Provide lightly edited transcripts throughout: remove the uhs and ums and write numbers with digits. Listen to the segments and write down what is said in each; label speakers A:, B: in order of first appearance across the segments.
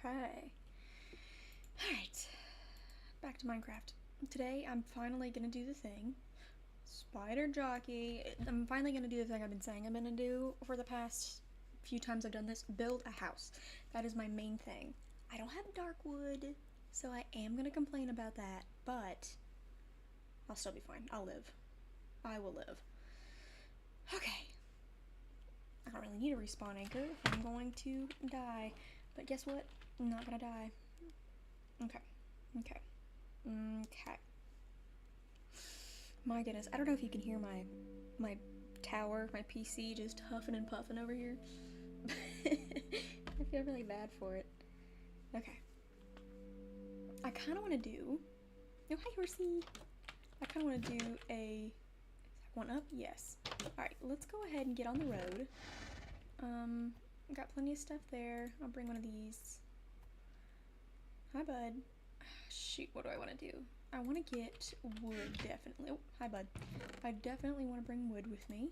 A: Okay. Alright. Back to Minecraft. Today I'm finally gonna do the thing. Spider jockey. I'm finally gonna do the thing I've been saying I'm gonna do for the past few times I've done this. Build a house. That is my main thing. I don't have dark wood, so I am gonna complain about that, but I'll still be fine. I'll live. I will live. Okay. I don't really need a respawn anchor if I'm going to die. But guess what? I'm not gonna die. Okay. Okay. Okay. My goodness, I don't know if you can hear my tower, my PC just huffing and puffing over here. I feel really bad for it. Okay. I kind of want to do... Oh, hi, horsey. I kind of want to do a... Is that one up? Yes. Alright, let's go ahead and get on the road. Got plenty of stuff there. I'll bring one of these. Hi, bud. Shoot, what do I want to do? I want to get wood, definitely. Oh, hi, bud. I definitely want to bring wood with me.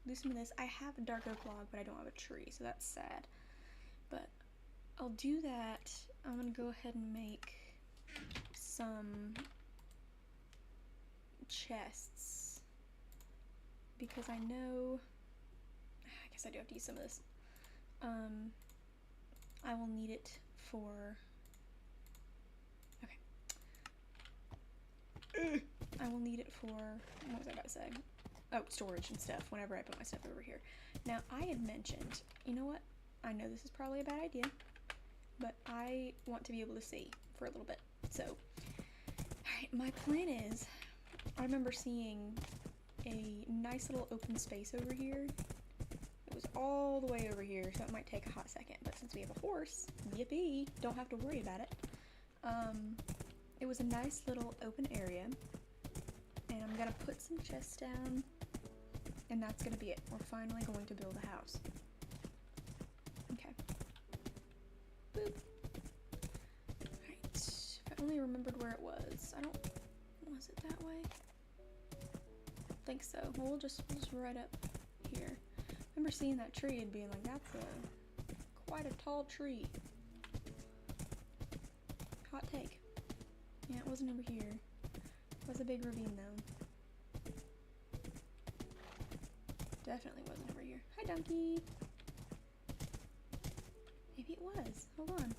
A: Do some of this. I have a dark oak log, but I don't have a tree, so that's sad. But I'll do that. I'm going to go ahead and make some chests. Because I know... I guess I do have to use some of this. I will need it for... I will need it for, what was I about to say? Oh, storage and stuff, whenever I put my stuff over here. Now, I had mentioned, you know what? I know this is probably a bad idea, but I want to be able to see for a little bit. So, alright, my plan is, I remember seeing a nice little open space over here. It was all the way over here, so it might take a hot second, but since we have a horse, yippee, don't have to worry about it. It was a nice little open area, and I'm gonna put some chests down, and that's gonna be it. We're finally going to build a house. Okay. Boop. Alright. If I only remembered where it was. Was it that way? I think so. Well, we'll just right up here. I remember seeing that tree and being like, that's quite a tall tree. Hot take. Yeah, it wasn't over here. It was a big ravine, though. Definitely wasn't over here. Hi, donkey! Maybe it was. Hold on.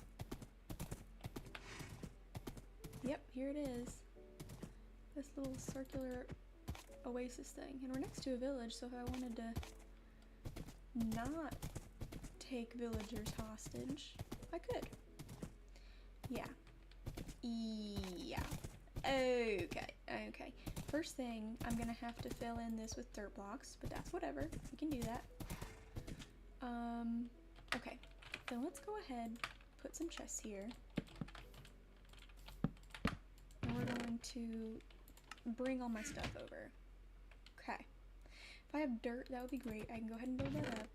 A: Yep, here it is. This little circular oasis thing. And we're next to a village, so if I wanted to not take villagers hostage, I could. Yeah. Yeah. Okay. First thing, I'm gonna have to fill in this with dirt blocks, but that's whatever. We can do that. Okay. Then let's go ahead, put some chests here. And we're going to bring all my stuff over. Okay. If I have dirt, that would be great. I can go ahead and build that up.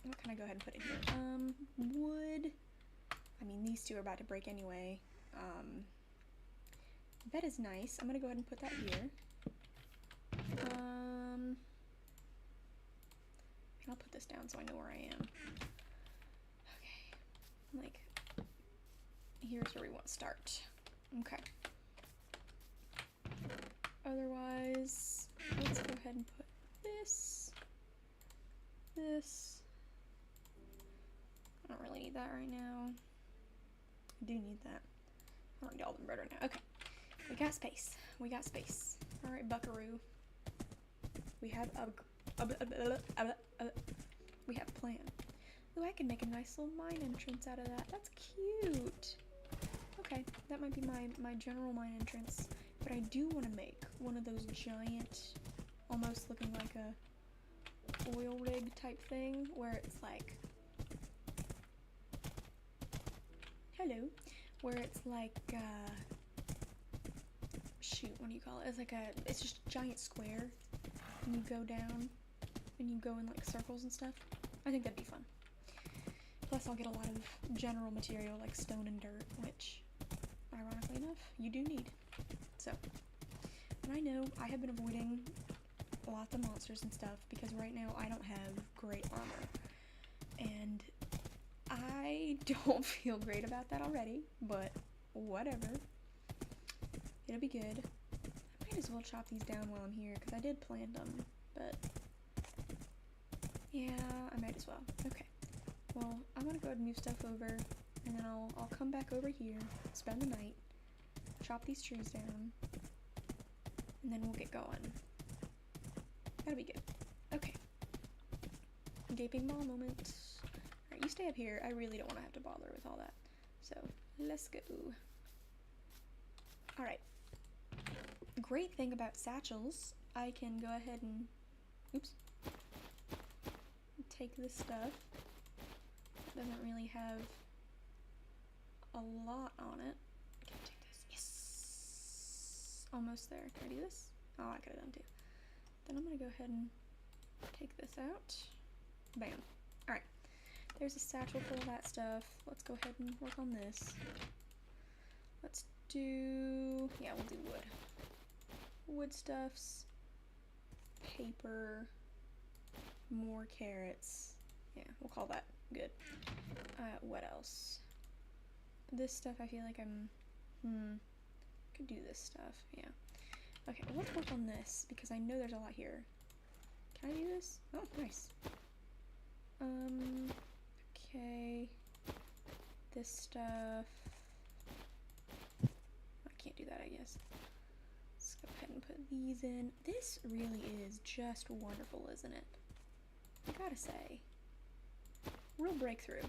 A: What can I go ahead and put in here? Wood. I mean, these two are about to break anyway. That is nice. I'm gonna go ahead and put that here. And I'll put this down so I know where I am. Okay. Like, here's where we want to start. Okay. Otherwise, let's go ahead and put this. I don't really need that right now. I do need that. I don't need all the bread right now. Okay. We got space. We got space. Alright, buckaroo. We have we have a plan. Ooh, I can make a nice little mine entrance out of that. That's cute. Okay, that might be my general mine entrance. But I do want to make one of those giant, almost looking like a oil rig type thing, where it's like... Hello. Where it's like, shoot, what do you call it? It's like it's just a giant square, and you go down, and you go in like circles and stuff. I think that'd be fun. Plus I'll get a lot of general material like stone and dirt, which, ironically enough, you do need. So, and I know I have been avoiding lots of monsters and stuff, because right now I don't have great armor. And I don't feel great about that already, but whatever. It'll be good. I might as well chop these down while I'm here, because I did plant them, but yeah, I might as well. Okay. Well, I'm gonna go ahead and move stuff over, and then I'll come back over here, spend the night, chop these trees down, and then we'll get going. That'll be good. Okay. Gaping ball moment. Alright, you stay up here. I really don't want to have to bother with all that. So, let's go. Alright. Great thing about satchels, I can go ahead and, oops, take this stuff. It doesn't really have a lot on it. Can I take this? Yes! Almost there. Can I do this? Oh, I could have done too. Then I'm going to go ahead and take this out. Bam. Alright. There's a satchel full of that stuff. Let's go ahead and work on this. Let's do, yeah, we'll do wood. Wood stuffs, paper, more carrots. Yeah, we'll call that good. What else? This stuff I feel like could do this stuff, yeah. Okay, let's work on this, because I know there's a lot here. Can I do this? Oh, nice. Okay. This stuff. I can't do that, I guess. Let's go ahead and put these in. This really is just wonderful, isn't it? I gotta say. Real breakthrough.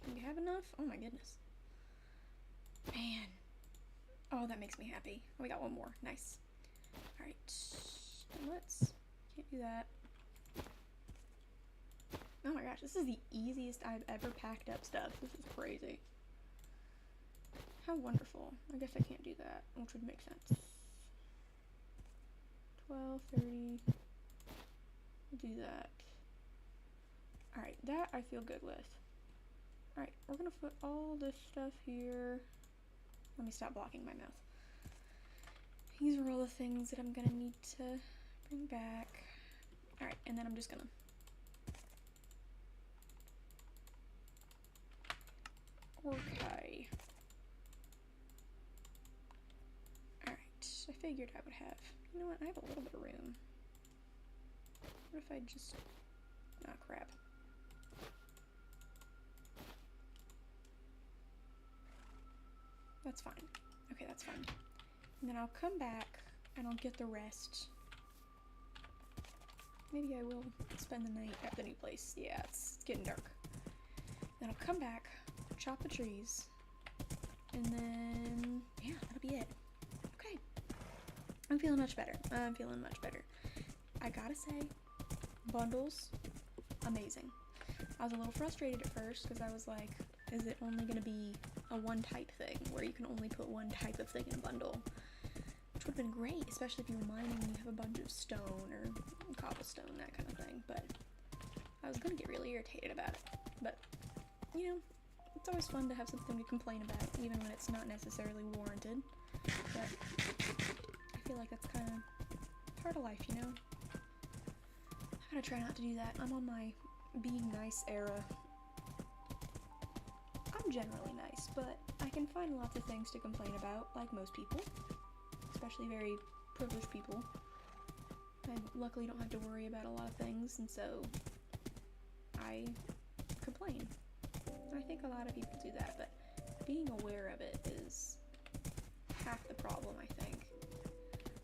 A: Do you have enough? Oh my goodness. Man. Oh, that makes me happy. Oh, we got one more. Nice. Alright. Let's... Can't do that. Oh my gosh, this is the easiest I've ever packed up stuff. This is crazy. How wonderful. I guess I can't do that, which would make sense. 12, 30. Do that. Alright, that I feel good with. Alright, we're gonna put all this stuff here. Let me stop blocking my mouth. These are all the things that I'm gonna need to bring back. Alright, and then I'm just gonna okay. Alright, I figured I would have. You know what? I have a little bit of room. What if I just... oh, crap. That's fine. Okay, that's fine. And then I'll come back and I'll get the rest. Maybe I will spend the night at the new place. Yeah, it's getting dark. Then I'll come back, chop the trees, and then, yeah, that'll be it. Okay. I'm feeling much better. I'm feeling much better. I gotta say, bundles, amazing. I was a little frustrated at first because I was like, is it only going to be a one type thing where you can only put one type of thing in a bundle? Which would have been great, especially if you were mining and you have a bunch of stone or cobblestone, that kind of thing. But I was going to get really irritated about it. But, you know, it's always fun to have something to complain about, even when it's not necessarily warranted. But I feel like that's kind of part of life, you know? I'm going to try not to do that. I'm on my being nice era. I'm generally nice, but I can find lots of things to complain about, like most people, especially very privileged people. I luckily don't have to worry about a lot of things, and so I complain. I think a lot of people do that, but being aware of it is half the problem, I think.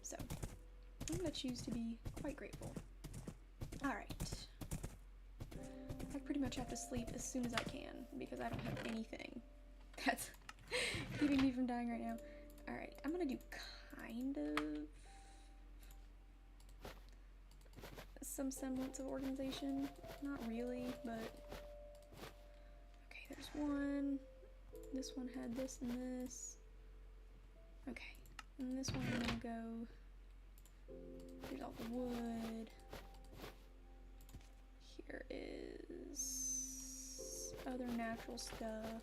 A: So I'm going to choose to be quite grateful. Alright. I pretty much have to sleep as soon as I can because I don't have anything that's keeping me from dying right now. Alright, I'm gonna do kind of some semblance of organization. Not really, but okay, there's one. This one had this and this. Okay, and this one I'm gonna go. Here's all the wood. Here is other natural stuff,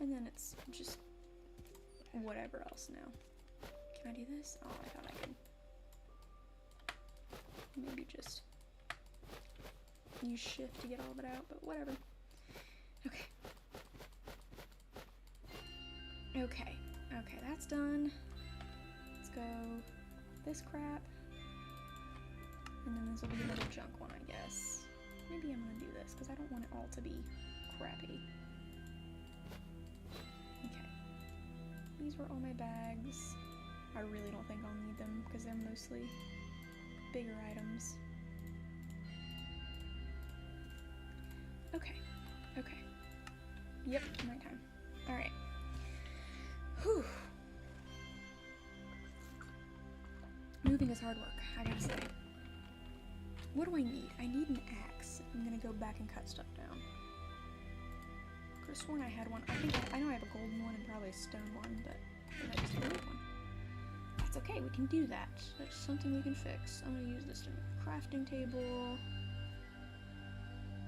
A: and then it's just whatever else now. Can I do this? Oh, I thought I could maybe just use shift to get all of it out, but whatever. Okay. Okay, that's done. Let's go this crap. And then this will be another junk one, I guess. Maybe I'm gonna do this, because I don't want it all to be crappy. Okay. These were all my bags. I really don't think I'll need them, because they're mostly bigger items. Okay. Yep, nighttime. Alright. Whew. Moving is hard work, I gotta say. What do I need? I need an axe. I'm gonna go back and cut stuff down. Could've sworn I had one. I know I have a golden one and probably a stone one, but I just had one. That's okay, we can do that. That's something we can fix. I'm gonna use this to make a crafting table.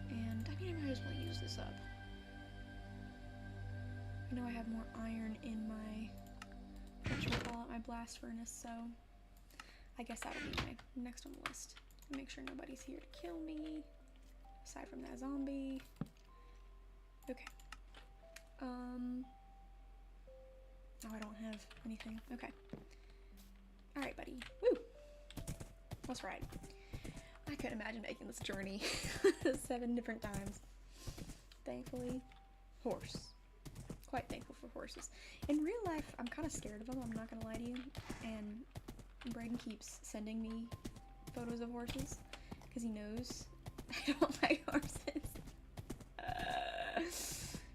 A: And I might as well use this up. I know I have more iron in my, my blast furnace, so I guess that'll be my next on the list. Make sure nobody's here to kill me, aside from that zombie. Okay. Oh, I don't have anything. Okay. Alright, buddy. Woo! Let's ride. I couldn't imagine making this journey 7 different times. Thankfully, horse. Quite thankful for horses. In real life, I'm kind of scared of them, I'm not gonna lie to you. And Braden keeps sending me photos of horses, because he knows I don't like horses.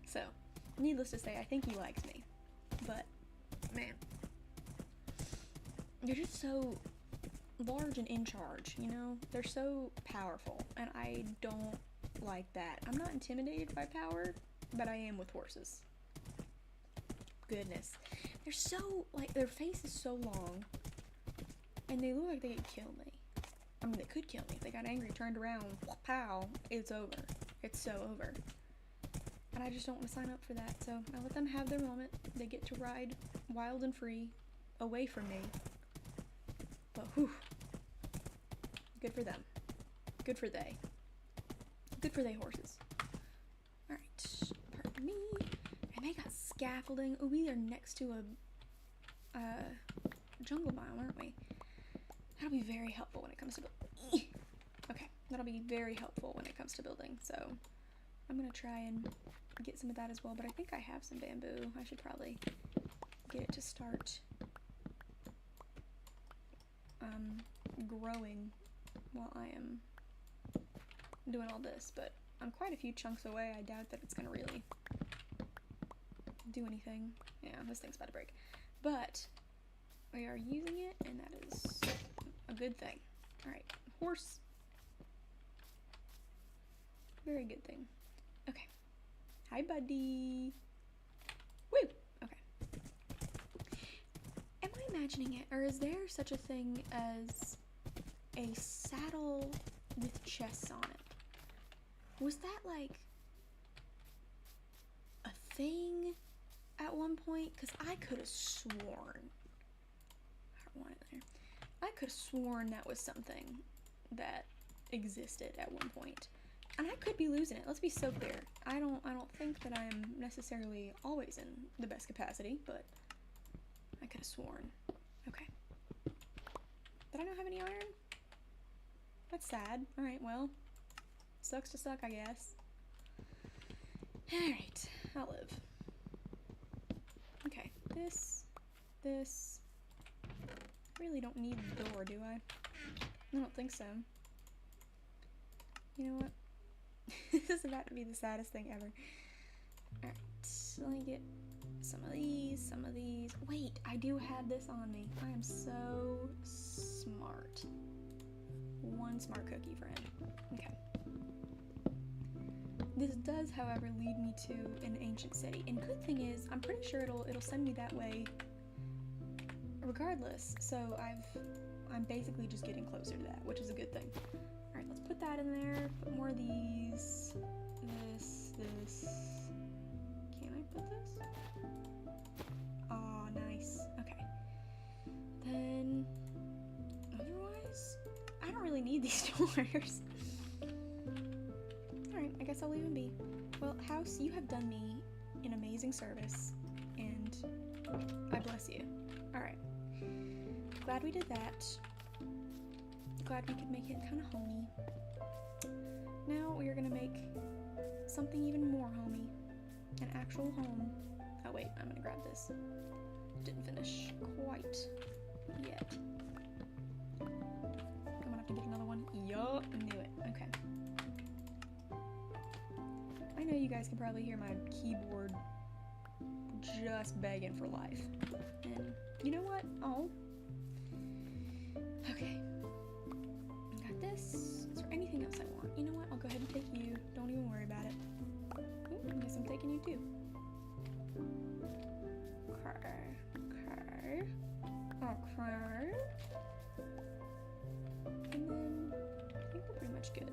A: So, needless to say, I think he likes me. But, man. They're just so large and in charge, you know? They're so powerful, and I don't like that. I'm not intimidated by power, but I am with horses. Goodness. They're so, like, their face is so long, and they look like they could kill me. I mean, they could kill me. If they got angry, turned around, pow, it's over. It's so over. And I just don't want to sign up for that, so I let them have their moment. They get to ride wild and free, away from me. But, whew. Good for them. Good for they. Good for they horses. Alright, pardon me. And they got scaffolding. Oh, we are next to a jungle biome, aren't we? That'll be very helpful when it comes to building. Okay, that'll be very helpful when it comes to building. So I'm gonna try and get some of that as well. But I think I have some bamboo. I should probably get it to start growing while I am doing all this. But I'm quite a few chunks away. I doubt that it's gonna really do anything. Yeah, this thing's about to break. But we are using it, and that is a good thing. Alright, horse. Very good thing. Okay. Hi, buddy. Woo! Okay. Am I imagining it, or is there such a thing as a saddle with chests on it? Was that, like, a thing at one point? Because I could have sworn. I don't want it there. I could have sworn that was something that existed at one point. And I could be losing it. Let's be so clear. I don't think that I'm necessarily always in the best capacity, but I could have sworn. Okay. But I don't have any iron? That's sad. Alright, well. Sucks to suck, I guess. Alright. I'll live. Okay. This. Really don't need the door, do I? I don't think so. You know what? This is about to be the saddest thing ever. Alright, so let me get some of these. Wait, I do have this on me. I am so smart. One smart cookie friend. Okay. This does, however, lead me to an ancient city. And good thing is, I'm pretty sure it'll send me that way regardless. So I'm basically just getting closer to that, which is a good thing. Alright, let's put that in there. Put more of these. This. Can I put this? Oh, nice. Okay. Then, otherwise, I don't really need these doors. I guess I'll leave him be. Well, house, you have done me an amazing service, and I bless you. Alright. Glad we did that. Glad we could make it kind of homey. Now we are gonna make something even more homey. An actual home. Oh wait, I'm gonna grab this. Didn't finish quite yet. I'm gonna have to get another one. Yup, knew it. Okay. I know you guys can probably hear my keyboard just begging for life. And you know what? Okay. Got this. Is there anything else I want? You know what? I'll go ahead and take you. Don't even worry about it. Ooh, I guess I'm taking you too. Okay. And then I think we're pretty much good.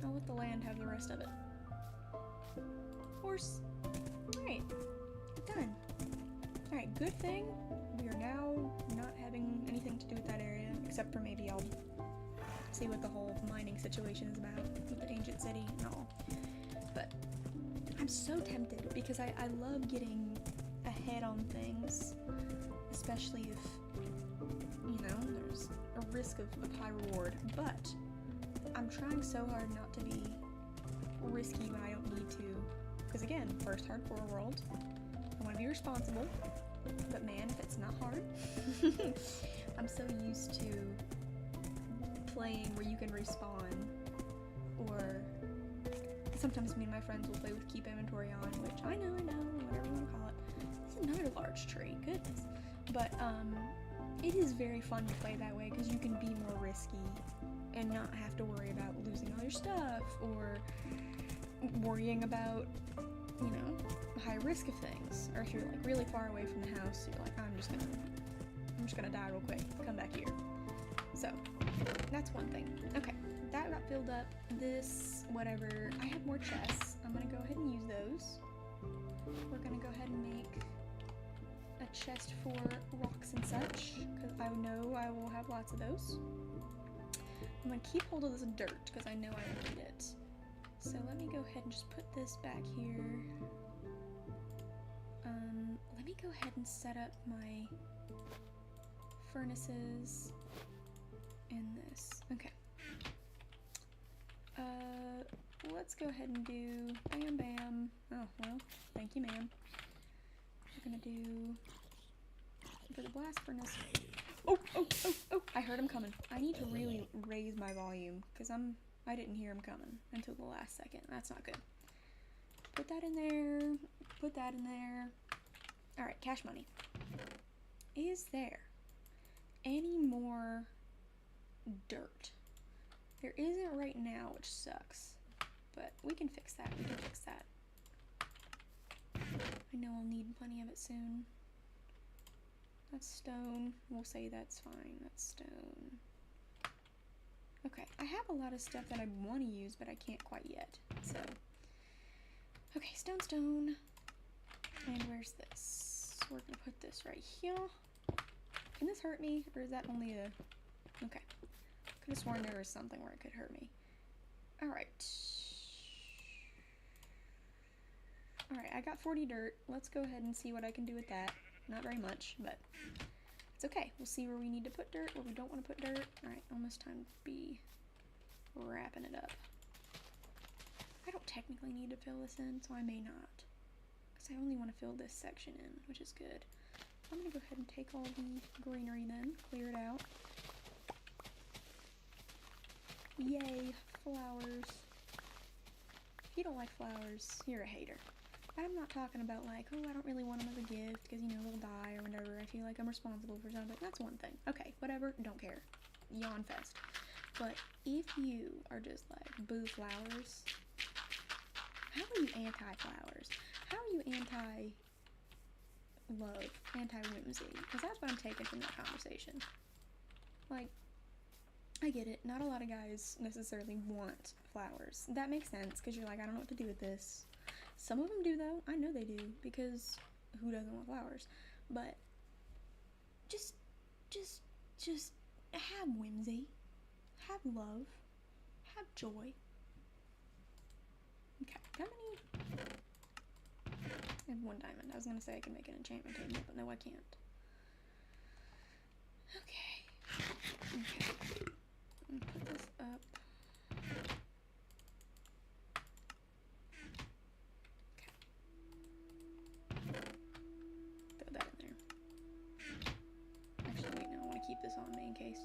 A: I'll let the land have the rest of it. Horse. Alright. Done. Alright, good thing we are now not having anything to do with that area, except for maybe I'll see what the whole mining situation is about with the ancient city and all. But I'm so tempted because I love getting ahead on things, especially if, you know, there's a risk of high reward. But I'm trying so hard not to be risky when I don't need to. Because again, first hardcore world, I want to be responsible, but man, if it's not hard, I'm so used to playing where you can respawn, or sometimes me and my friends will play with keep inventory on, which I know, whatever you want to call it. This is another large tree, goodness. But it is very fun to play that way because you can be more risky and not have to worry about losing all your stuff or worrying about, you know, high risk of things. Or if you're like really far away from the house, you're like, I'm just gonna die real quick, come back here. So that's one thing. Okay, that got filled up. This, whatever, I have more chests. I'm gonna go ahead and use those. We're gonna go ahead and make a chest for rocks and such, because I know I will have lots of those. I'm gonna keep hold of this dirt because I know I will need it. So let me go ahead and just put this back here. Let me go ahead and set up my furnaces in this. Okay. Let's go ahead and do bam bam. Oh, well, thank you, ma'am. We're gonna do for the blast furnace. Oh, I heard him coming. I need to really raise my volume because I didn't hear him coming until the last second. That's not good. Put that in there. Put that in there. All right, cash money. Is there any more dirt? There isn't right now, which sucks, but we can fix that. We can fix that. I know I'll need plenty of it soon. That's stone. We'll say that's fine. That's stone. Okay, I have a lot of stuff that I want to use, but I can't quite yet. So, okay, stone. And where's this? We're gonna put this right here. Can this hurt me, or is that only a... Okay. Could have sworn there was something where it could hurt me. Alright. Alright, I got 40 dirt. Let's go ahead and see what I can do with that. Not very much, but it's okay. We'll see where we need to put dirt, where we don't want to put dirt. Alright, almost time to be wrapping it up. I don't technically need to fill this in, so I may not. Because I only want to fill this section in, which is good. I'm going to go ahead and take all the greenery then, clear it out. Yay, flowers. If you don't like flowers, you're a hater. I'm not talking about like, oh, I don't really want them as a gift because, you know, they'll die or whatever. I feel like I'm responsible for something. That's one thing. Okay, whatever, don't care. Yawn fest. But if you are just like, boo flowers, how are you anti-flowers? How are you anti-love, anti-whimsy? Because that's what I'm taking from that conversation. Like, I get it. Not a lot of guys necessarily want flowers. That makes sense because you're like, I don't know what to do with this. Some of them do though. I know they do because who doesn't want flowers? But just have whimsy, have love, have joy. have 1 diamond. I was gonna say I can make an enchantment table, but no, I can't. Okay. Okay. Put this up. Okay. Throw that in there. Actually, wait, no, I want to keep this on me in case.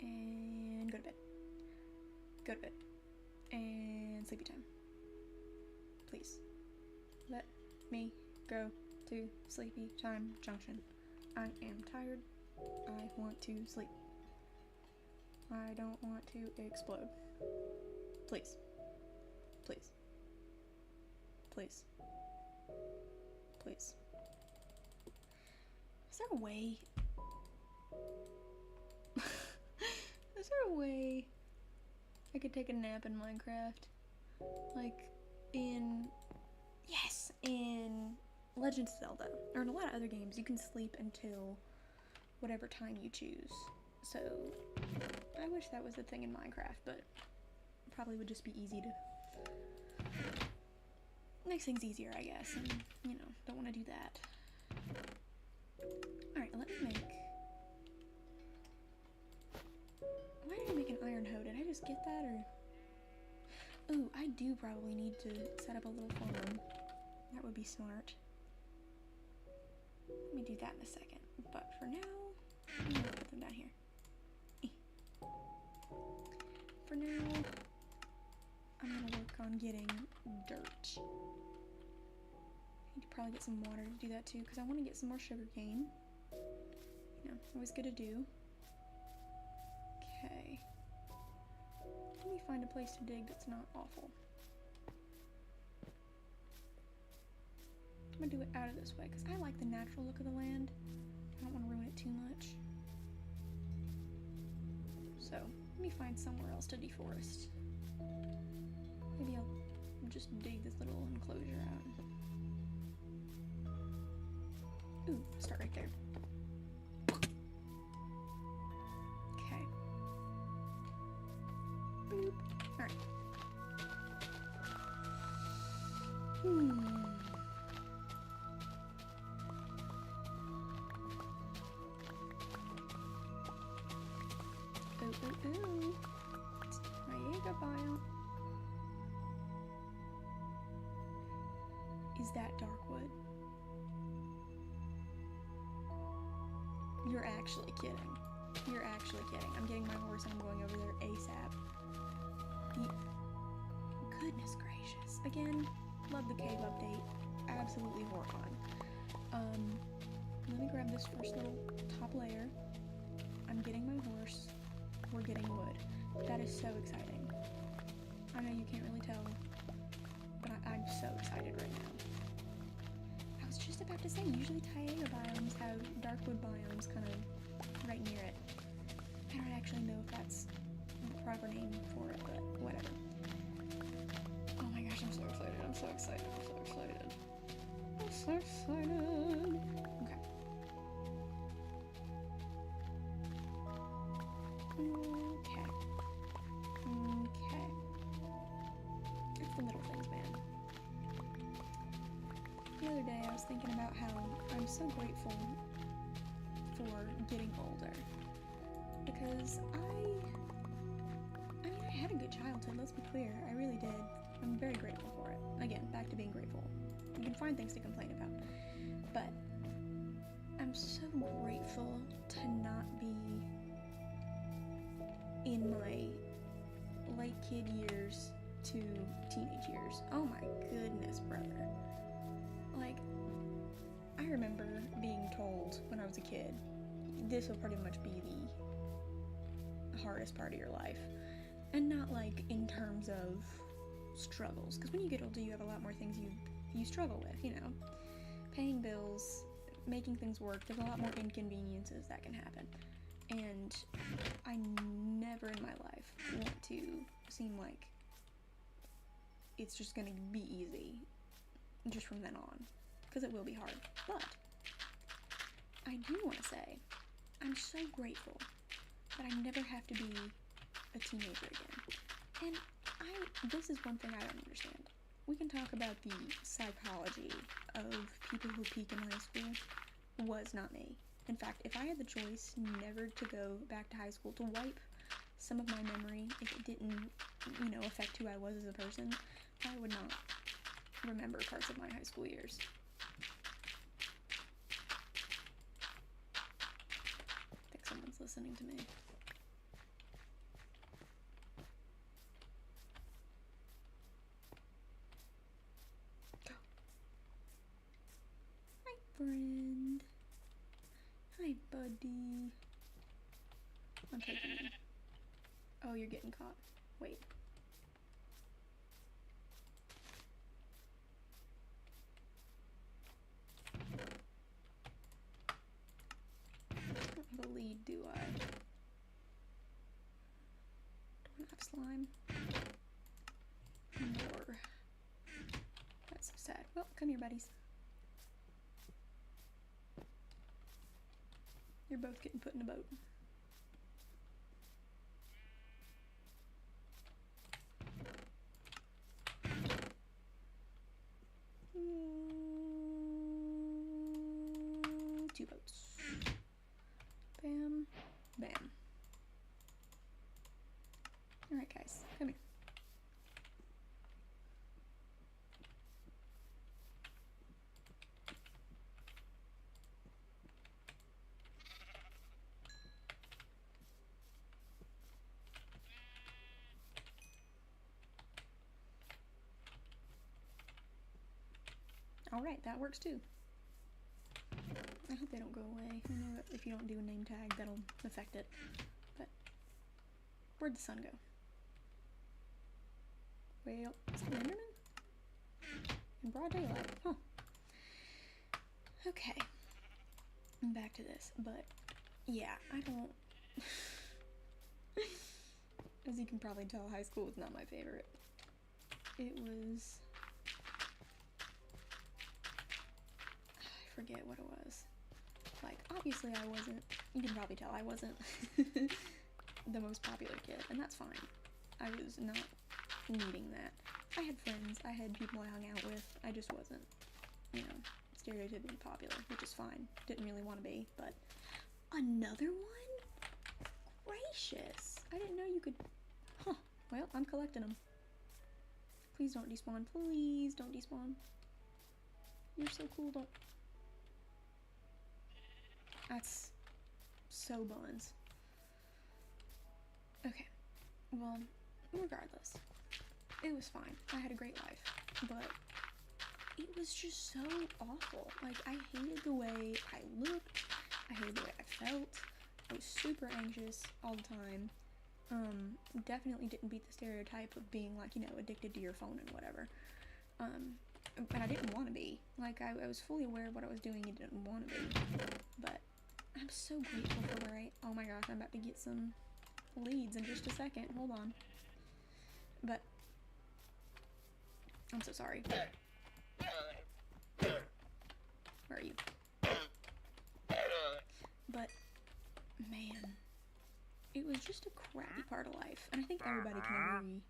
A: And go to bed. Go to bed. And sleepy time. Please. Let me go to sleepy time junction. I am tired. I want to sleep. I don't want to explode. Please. Please. Please. Please. Is there a way? Is there a way I could take a nap in Minecraft? Like in... Yes! In Legend of Zelda, or in a lot of other games, you can sleep until whatever time you choose. So, I wish that was a thing in Minecraft, but probably would just be easy to... Makes things easier, I guess, and, you know, don't want to do that. Alright, let me make... Why did I make an iron hoe? Did I just get that, or... Ooh, I do probably need to set up a little farm. That would be smart. Let me do that in a second. But for now, I'm gonna put them down here. For now, I'm gonna work on getting dirt. I need to probably get some water to do that too, because I want to get some more sugar cane. You know, always good to do. Okay. Let me find a place to dig that's not awful. I'm gonna do it out of this way because I like the natural look of the land. I don't want to ruin it too much. So, let me find somewhere else to deforest. Maybe I'll just dig this little enclosure out. Ooh, start right there. Okay. Boop. Alright. Ooh. Taiga biome. Is that darkwood? You're actually kidding. You're actually kidding. I'm getting my horse and I'm going over there ASAP. Goodness gracious. Again, love the cave update. Absolutely horrifying. Let me grab this first little top layer. I'm getting my horse. We're getting wood. That is so exciting. I know you can't really tell, but I'm so excited right now. I was just about to say, usually taiga biomes have darkwood biomes kind of right near it. I don't actually know if that's the proper name for it, but whatever. Oh my gosh, I'm so excited. I'm so excited. I'm so excited. I'm so excited. Okay. Okay. It's the little things, man. The other day I was thinking about how I'm so grateful for getting older. Because I had a good childhood, let's be clear. I really did. I'm very grateful for it. Again, back to being grateful. You can find things to complain about. But I'm so grateful to not be in my late kid years to teenage years. Oh my goodness, brother. Like, I remember being told when I was a kid, this will pretty much be the hardest part of your life. And not like in terms of struggles, because when you get older you have a lot more things you struggle with, you know. Paying bills, making things work, there's a lot more inconveniences that can happen. And I never in my life want to seem like it's just gonna be easy just from then on, because it will be hard. But I do want to say I'm so grateful that I never have to be a teenager again. And this is one thing I don't understand. We can talk about the psychology of people who peak in high school. Was not me. In fact, if I had the choice never to go back to high school, to wipe some of my memory, if it didn't, affect who I was as a person, I would not remember parts of my high school years. I think someone's listening to me. Hi, friend. Hi, buddy. I'm taking you. Oh, you're getting caught. Wait. I don't have a lead, do I? Don't have slime. More. That's so sad. Well, come here, buddies. You're both getting put in a boat. Two boats. Bam. Bam. Alright, guys. Come here. Alright, that works too. I hope they don't go away. I know that if you don't do a name tag, that'll affect it. But where'd the sun go? Well, is that Enderman? In broad daylight. Huh. Okay. Back to this. But, yeah, I don't... As you can probably tell, high school was not my favorite. It was... I forget what it was. Like, obviously I wasn't, you can probably tell I wasn't the most popular kid, and that's fine. I was not needing that. I had friends, I had people I hung out with, I just wasn't, stereotypically popular, which is fine. Didn't really want to be, but another one? Gracious! I didn't know you could, huh, well, I'm collecting them. Please don't despawn, please don't despawn. You're so cool, don't. That's so buns. Okay, well, regardless, it was fine. I had a great life, but it was just so awful. Like, I hated the way I looked, I hated the way I felt, I was super anxious all the time. Definitely didn't beat the stereotype of being, like, addicted to your phone and whatever. And I didn't want to be. Like, I was fully aware of what I was doing and didn't want to be, but I'm so grateful for where oh my gosh, I'm about to get some leads in just a second. Hold on. But, I'm so sorry. Where are you? But, man, it was just a crappy part of life. And I think everybody can agree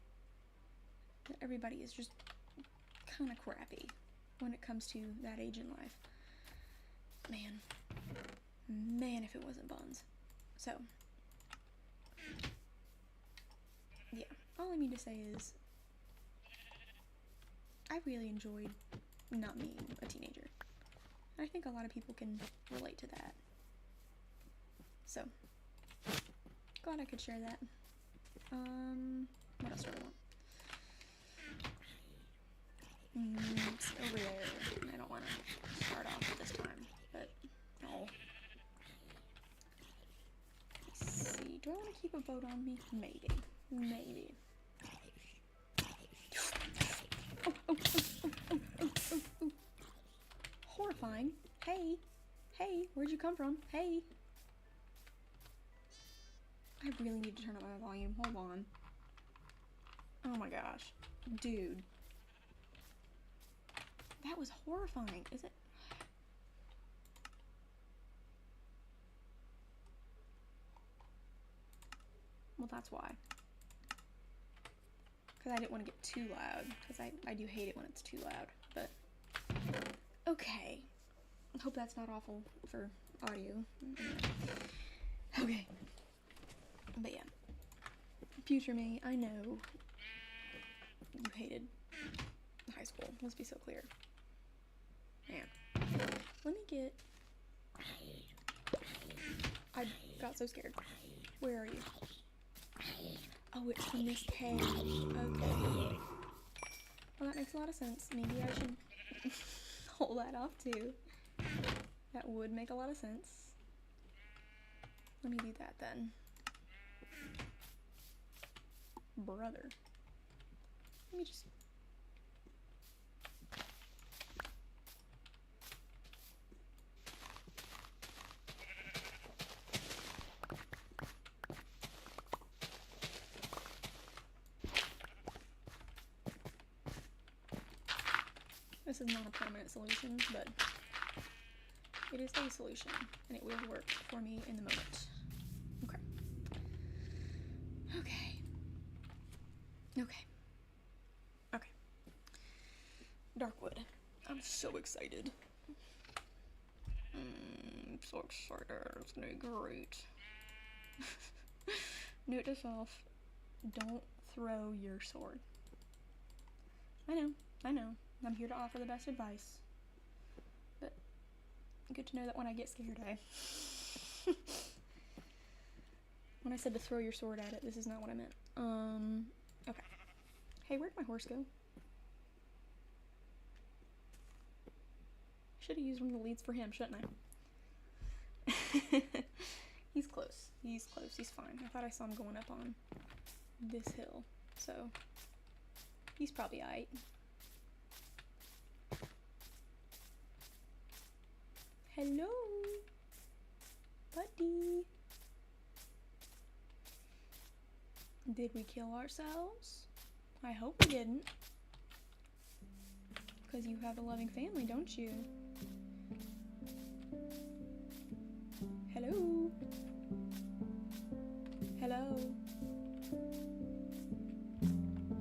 A: that everybody is just kind of crappy when it comes to that age in life. Man, if it wasn't buns. So, yeah, all I mean to say is, I really enjoyed not being a teenager. I think a lot of people can relate to that. So, glad I could share that. What else do I want? It's over there. I don't want to start off at this time, but no. Let's see. Do I want to keep a boat on me? Maybe. Maybe. Oh. Horrifying. Hey. Hey, where'd you come from? Hey. I really need to turn up my volume. Hold on. Oh my gosh. Dude. That was horrifying. Is it? Well, that's why. because I didn't want to get too loud, because I do hate it when it's too loud, but okay. I hope that's not awful for audio. Okay. But yeah. Future me, I know you hated high school. Let's be so clear. Man. Let me get... I got so scared. Where are you? Oh, it's from this cave. Okay. Well, that makes a lot of sense. Maybe I should hold that off too. That would make a lot of sense. Let me do that then. Brother. Let me just... This is not a permanent solution, but it is a solution, and it will work for me in the moment. Okay. Okay. Okay. Okay. Darkwood. I'm so excited. I'm so excited. It's gonna be great. Note to self, don't throw your sword. I know. I'm here to offer the best advice. But good to know that when I get scared, when I said to throw your sword at it, this is not what I meant. Okay. Hey, where'd my horse go? Should have used one of the leads for him, shouldn't I? He's close. He's close. He's fine. I thought I saw him going up on this hill, so he's probably aight. Hello, buddy. Did we kill ourselves? I hope we didn't. Because you have a loving family, don't you? Hello? Hello?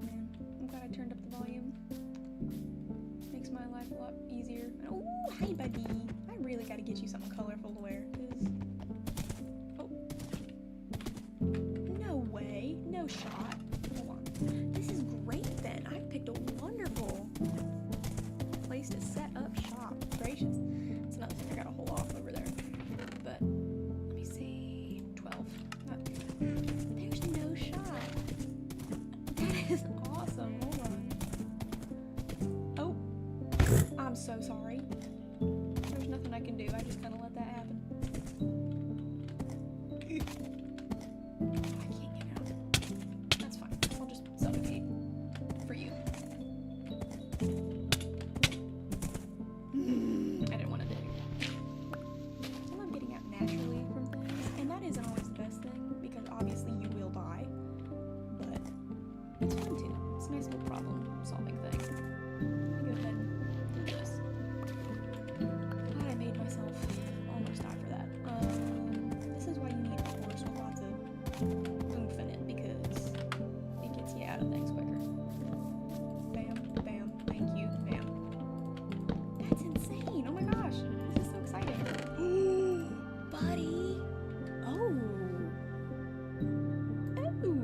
A: Man, I'm glad I turned up the volume. Makes my life a lot easier. Oh, hi, buddy. I really gotta get you something colorful to wear, because... Oh. No way. No shot. Hold on. This is great, then. I picked a wonderful place to set up shop. Gracious. It's another thing I gotta hold off over there. But, let me see. 12. There's no shot. That is awesome. Hold on. Oh. I'm so sorry. There's nothing I can do. I just kind of let that happen. I can't get out. That's fine. I'll just suffocate. For you. I didn't want to dig. I love getting out naturally from things, and that isn't always the best thing, because obviously you will die, but it's fun too. It's a nice little problem-solving thing. Let me go ahead and do this. Glad I made myself almost die for that. This is why you need a horse with lots of oomph in it, because it gets you out of things quicker. Bam, bam, thank you, bam. That's insane! Oh my gosh, this is so exciting. Buddy! Oh! Ooh!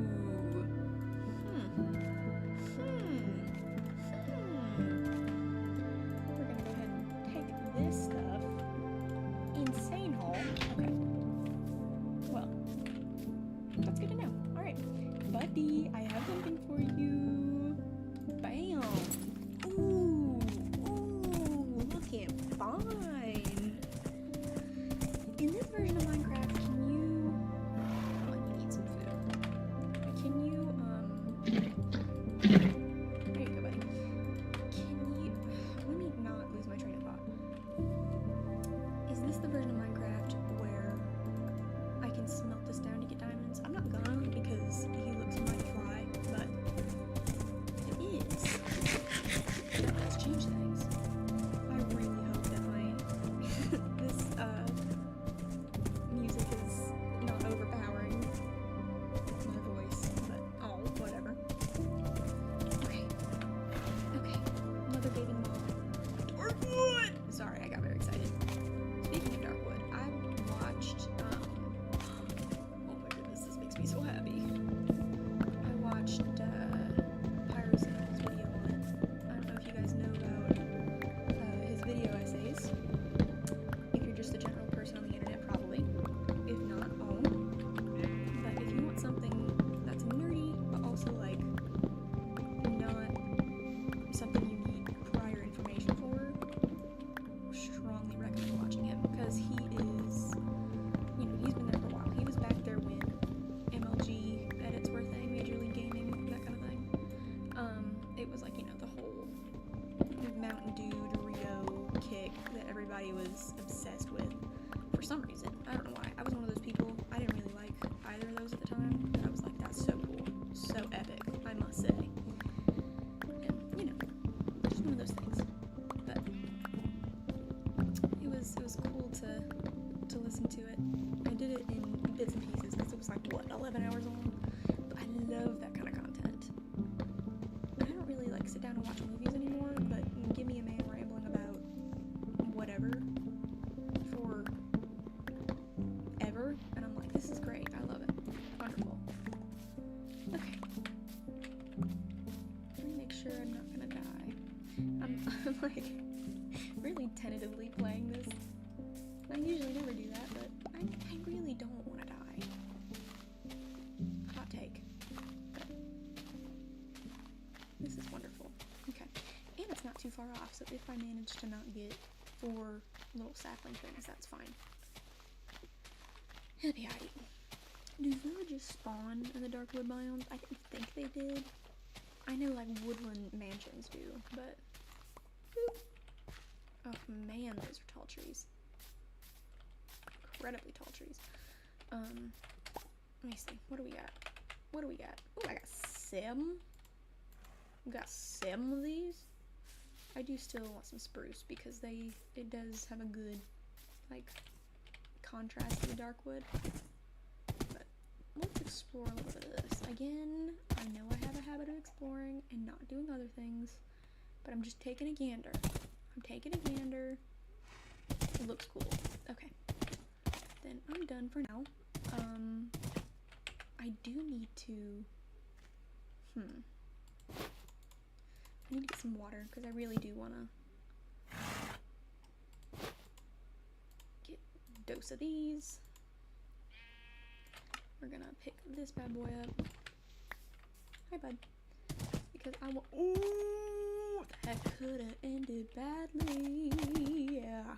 A: We're gonna go ahead and take this stuff. Insane haul. Okay. Well, that's good to know. Alright. Buddy, I have something for you. Bam! Ooh! Ooh! Looking fine! In this version of Minecraft, can you... Oh, you need some food. Can you, there you go, buddy. Can you... Let me not lose my train of thought. Is this the version of Minecraft where I can smelt this down to get diamonds? I'm not gonna, because he looks mighty fly, but far off, so if I manage to not get 4 little sapling things, that's fine. It'll be alright. Do villages spawn in the dark wood biomes? I didn't think they did. I know like woodland mansions do, but oh man, those are tall trees. Incredibly tall trees. Let me see. What do we got? What do we got? Oh, I got 7. We got 7 of these. I do still want some spruce because it does have a good like contrast to the dark wood. But let's explore a little bit of this. Again, I know I have a habit of exploring and not doing other things, but I'm just taking a gander. I'm taking a gander. It looks cool. Okay. Then I'm done for now. I do need to I need to get some water because I really do want to get a dose of these. We're gonna pick this bad boy up. Hi, bud. Because I want. Ooh, that could have ended badly. Yeah.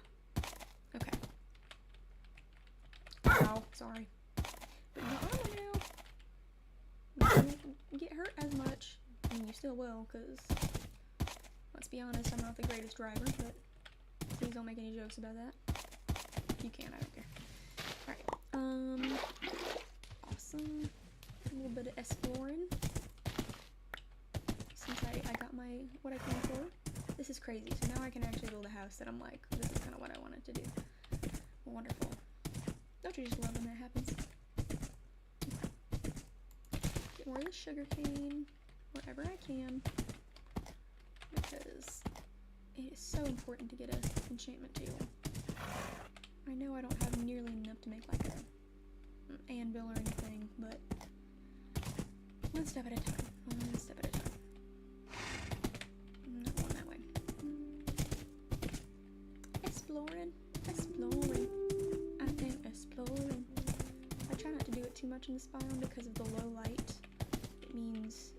A: Okay. Ow, sorry. But your armor now. You don't get hurt as much. I mean, you still will, because, let's be honest, I'm not the greatest driver, but please don't make any jokes about that. You can, I don't care. Alright, awesome. A little bit of exploring. Since I got what I came for. This is crazy, so now I can actually build a house that I'm like, this is kind of what I wanted to do. Wonderful. Don't you just love when that happens? Get more of the sugar cane. Wherever I can, because it is so important to get an enchantment table. I know I don't have nearly enough to make like an anvil or anything, but one step at a time. One step at a time. Not going that way. Exploring. Exploring. I am exploring. I try not to do it too much in this biome because of the low light. It means,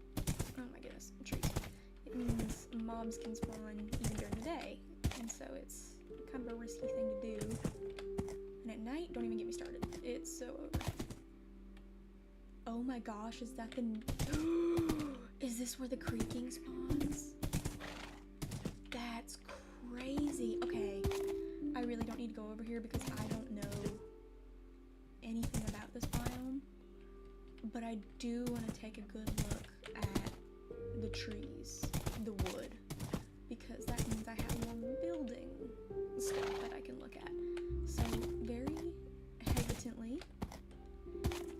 A: oh my goodness, trees. It means mobs can spawn even during the day, and so it's kind of a risky thing to do. And at night, don't even get me started. It's so over. Oh my gosh, is that the... Is this where the creaking spawns? That's crazy. Okay, I really don't need to go over here because I don't know anything about this biome, but I do want to take a good look at the trees, the wood, because that means I have more building stuff that I can look at. So very hesitantly,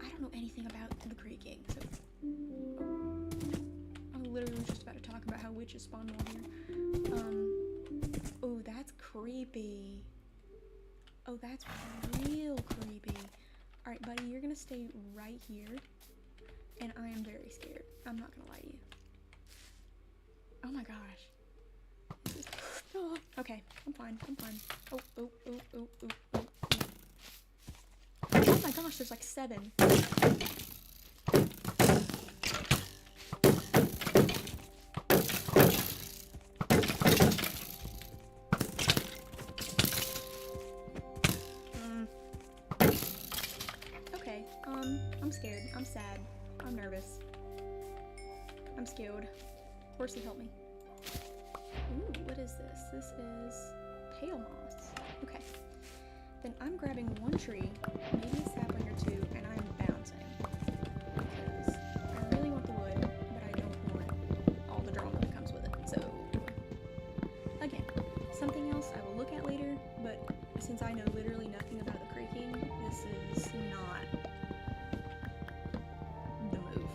A: I don't know anything about the creaking, so I literally was just about to talk about how witches spawn more here. Oh, that's creepy. Oh, that's real creepy. Alright, buddy, you're gonna stay right here, and I am very scared. I'm not gonna lie to you. Oh my gosh. Oh, okay, I'm fine, I'm fine. Oh, oh, oh, oh, oh, oh, oh. Oh my gosh, there's like 7. Okay, I'm scared, I'm sad, I'm nervous, I'm scared. Horsey, help me. Ooh, what is this? This is pale moss. Okay. Then I'm grabbing one tree, maybe a sapling or 2, and I'm bouncing. Because I really want the wood, but I don't want all the drama that comes with it. So, again, something else I will look at later, but since I know literally nothing about the creaking, this is not the move.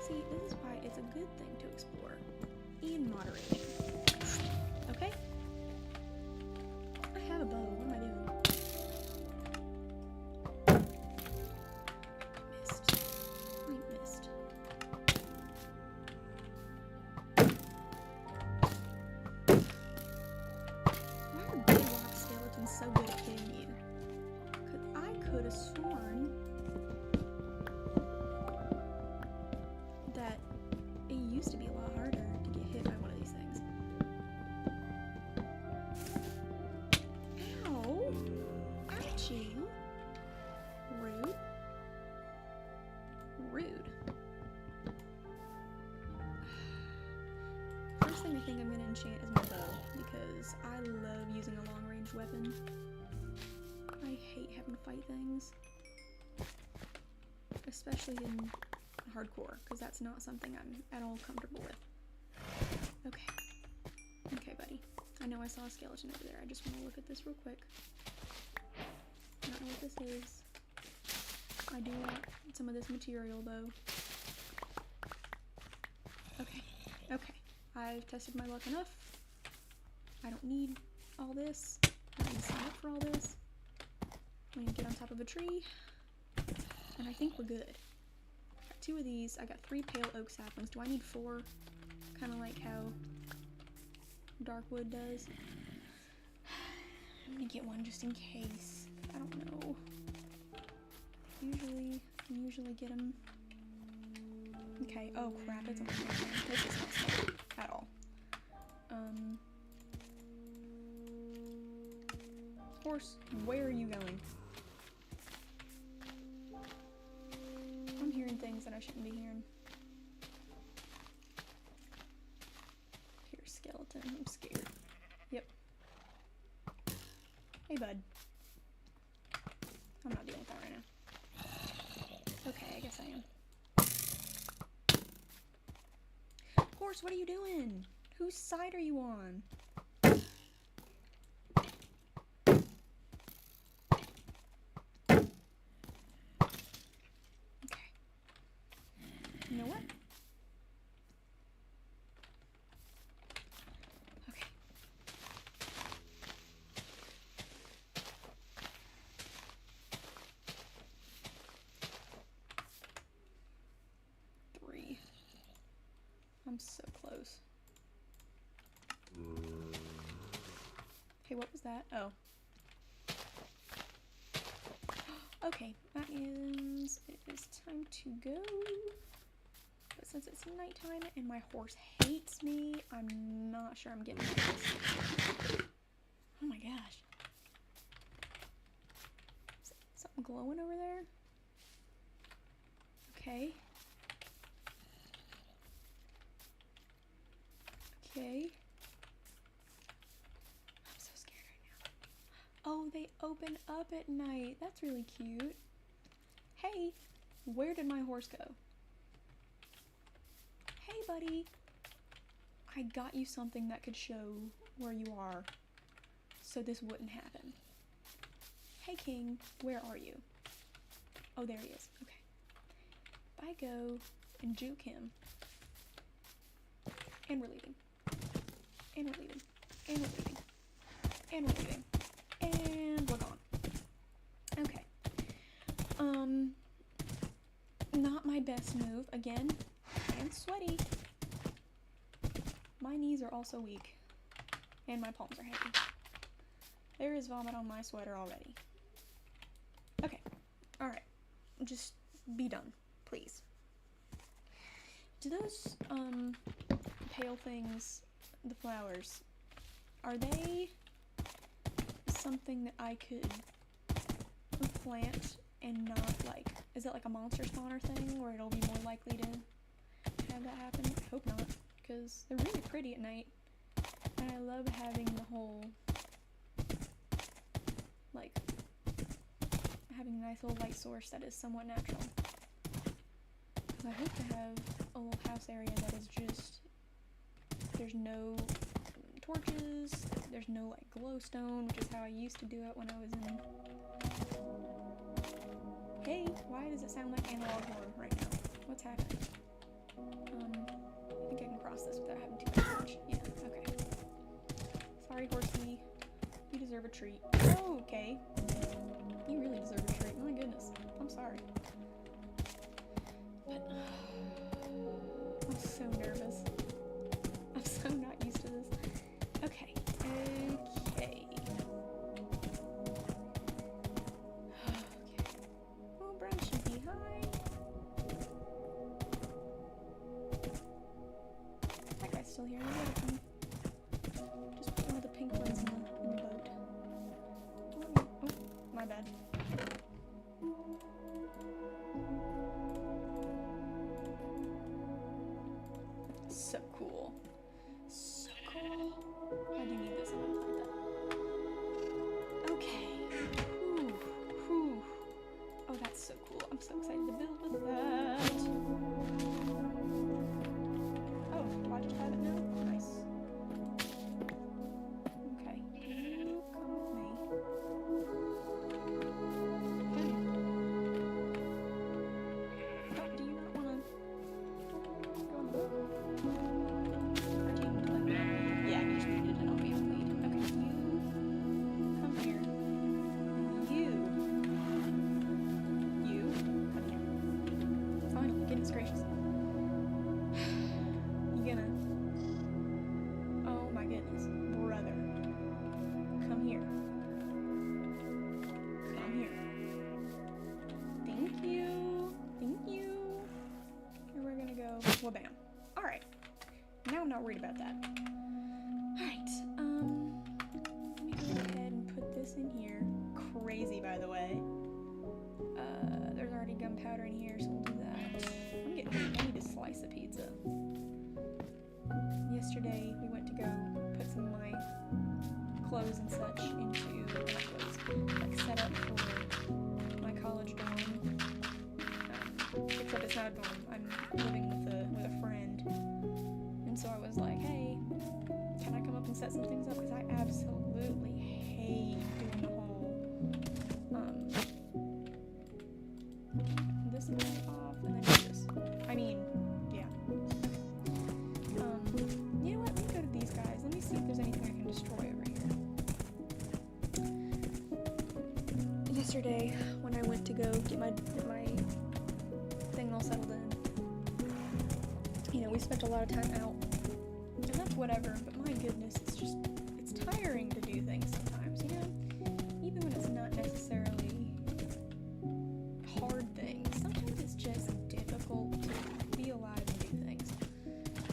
A: See, this is why it's a good thing to explore in moderation. Okay? I have a bow. What am I doing? Missed. I missed. Why are bedrock skeletons so good at killing you? Because I could have sworn 2. Rude. Rude. First thing I think I'm gonna enchant is my bow, because I love using a long-range weapon. I hate having to fight things. Especially in hardcore, because that's not something I'm at all comfortable with. Okay. Okay, buddy. I know I saw a skeleton over there. I just want to look at this real quick. I don't know what this is. I do want some of this material, though. Okay. Okay. I've tested my luck enough. I don't need all this. I don't need to sign up for all this. I'm gonna get on top of a tree. And I think we're good. Got 2 of these. I got 3 pale oak saplings. Do I need 4? Kind of like how Darkwood does. I'm gonna get one just in case. I don't know. Usually get them. Okay. Oh crap! It's a this is not smart at all. Horse, where are you going? I'm hearing things that I shouldn't be hearing. Here, skeleton. I'm scared. Yep. Hey, bud. I'm not dealing with that right now. Okay, I guess I am. Horse, what are you doing? Whose side are you on? You know what? Okay. Three. I'm so close. Hey, what was that? Oh. Okay, that means it is time to go. But since it's nighttime and my horse hates me, I'm not sure I'm getting out of this. Oh my gosh. Is something glowing over there? Okay. Okay. I'm so scared right now. Oh, they open up at night. That's really cute. Hey, where did my horse go? Hey, buddy. I got you something that could show where you are, so this wouldn't happen. Hey, King, where are you? Oh, there he is. Okay. If I go and juke him, and we're leaving, and we're leaving, and we're leaving, and we're leaving, and we're gone. Okay. Not my best move. Again, I'm sweaty. My knees are also weak. And my palms are heavy. There is vomit on my sweater already. Okay. Alright. Just be done, please. Do those, pale things, the flowers, are they something that I could plant and not, like, is it like a monster spawner thing where it'll be more likely to have that happen? I hope not, because they're really pretty at night, and I love having the whole, like, having a nice little light source that is somewhat natural. Because I hope to have a little house area that is just, there's no torches, there's no, like, glowstone, which is how I used to do it when I was in... Hey, why does it sound like analog horn right now? What's happening? I think I can cross this without having too much damage. Yeah, okay. Sorry, horsey. You deserve a treat. Oh, okay. You really deserve a treat. My goodness. I'm sorry. But, I'm so nervous. I'm so not used to this. Okay. Okay. Oh, brown sheepy, hi. That guy's still here. Just put one of the pink ones in the boat. Oh, my my bad. So cool. So cool. I do need this. I'm gonna plant that. Okay. Whew. Whew. Oh, that's so cool. I'm so excited to build with that. Oh, do I just have it now? Nice. Okay. You come with me. Okay. Oh, do you not wanna go on the boat? Or do you need to let me on? Yeah, you just needed to not be on lead. Okay, you come here. You come here. Finally, goodness gracious. You gonna... Oh my goodness. Brother. Come here. Come here. Thank you. Thank you. And we're gonna go wha-bam. Alright. Now I'm not worried about that. Alright, let me go ahead and put this in here. Crazy, by the way. There's already gunpowder in here, so we'll do that. I'm getting hungry. I need to slice a pizza. Yesterday, we went to go put some of my clothes and such into, not clothes, like set up for my college dorm. Except it's not a dorm. I'm living with a friend. And so I was like, hey, can I come up and set some things up? Because I absolutely hate doing the whole, this light off and then do this. I mean, yeah. You know what? Let me go to these guys. Let me see if there's anything I can destroy over here. Yesterday, when I went to go get my thing all settled in, you know, we spent a lot of time out. And that's whatever, but my goodness, it's tiring to do things sometimes, you know? Even when it's not necessarily hard things, sometimes it's just difficult to be alive and do things.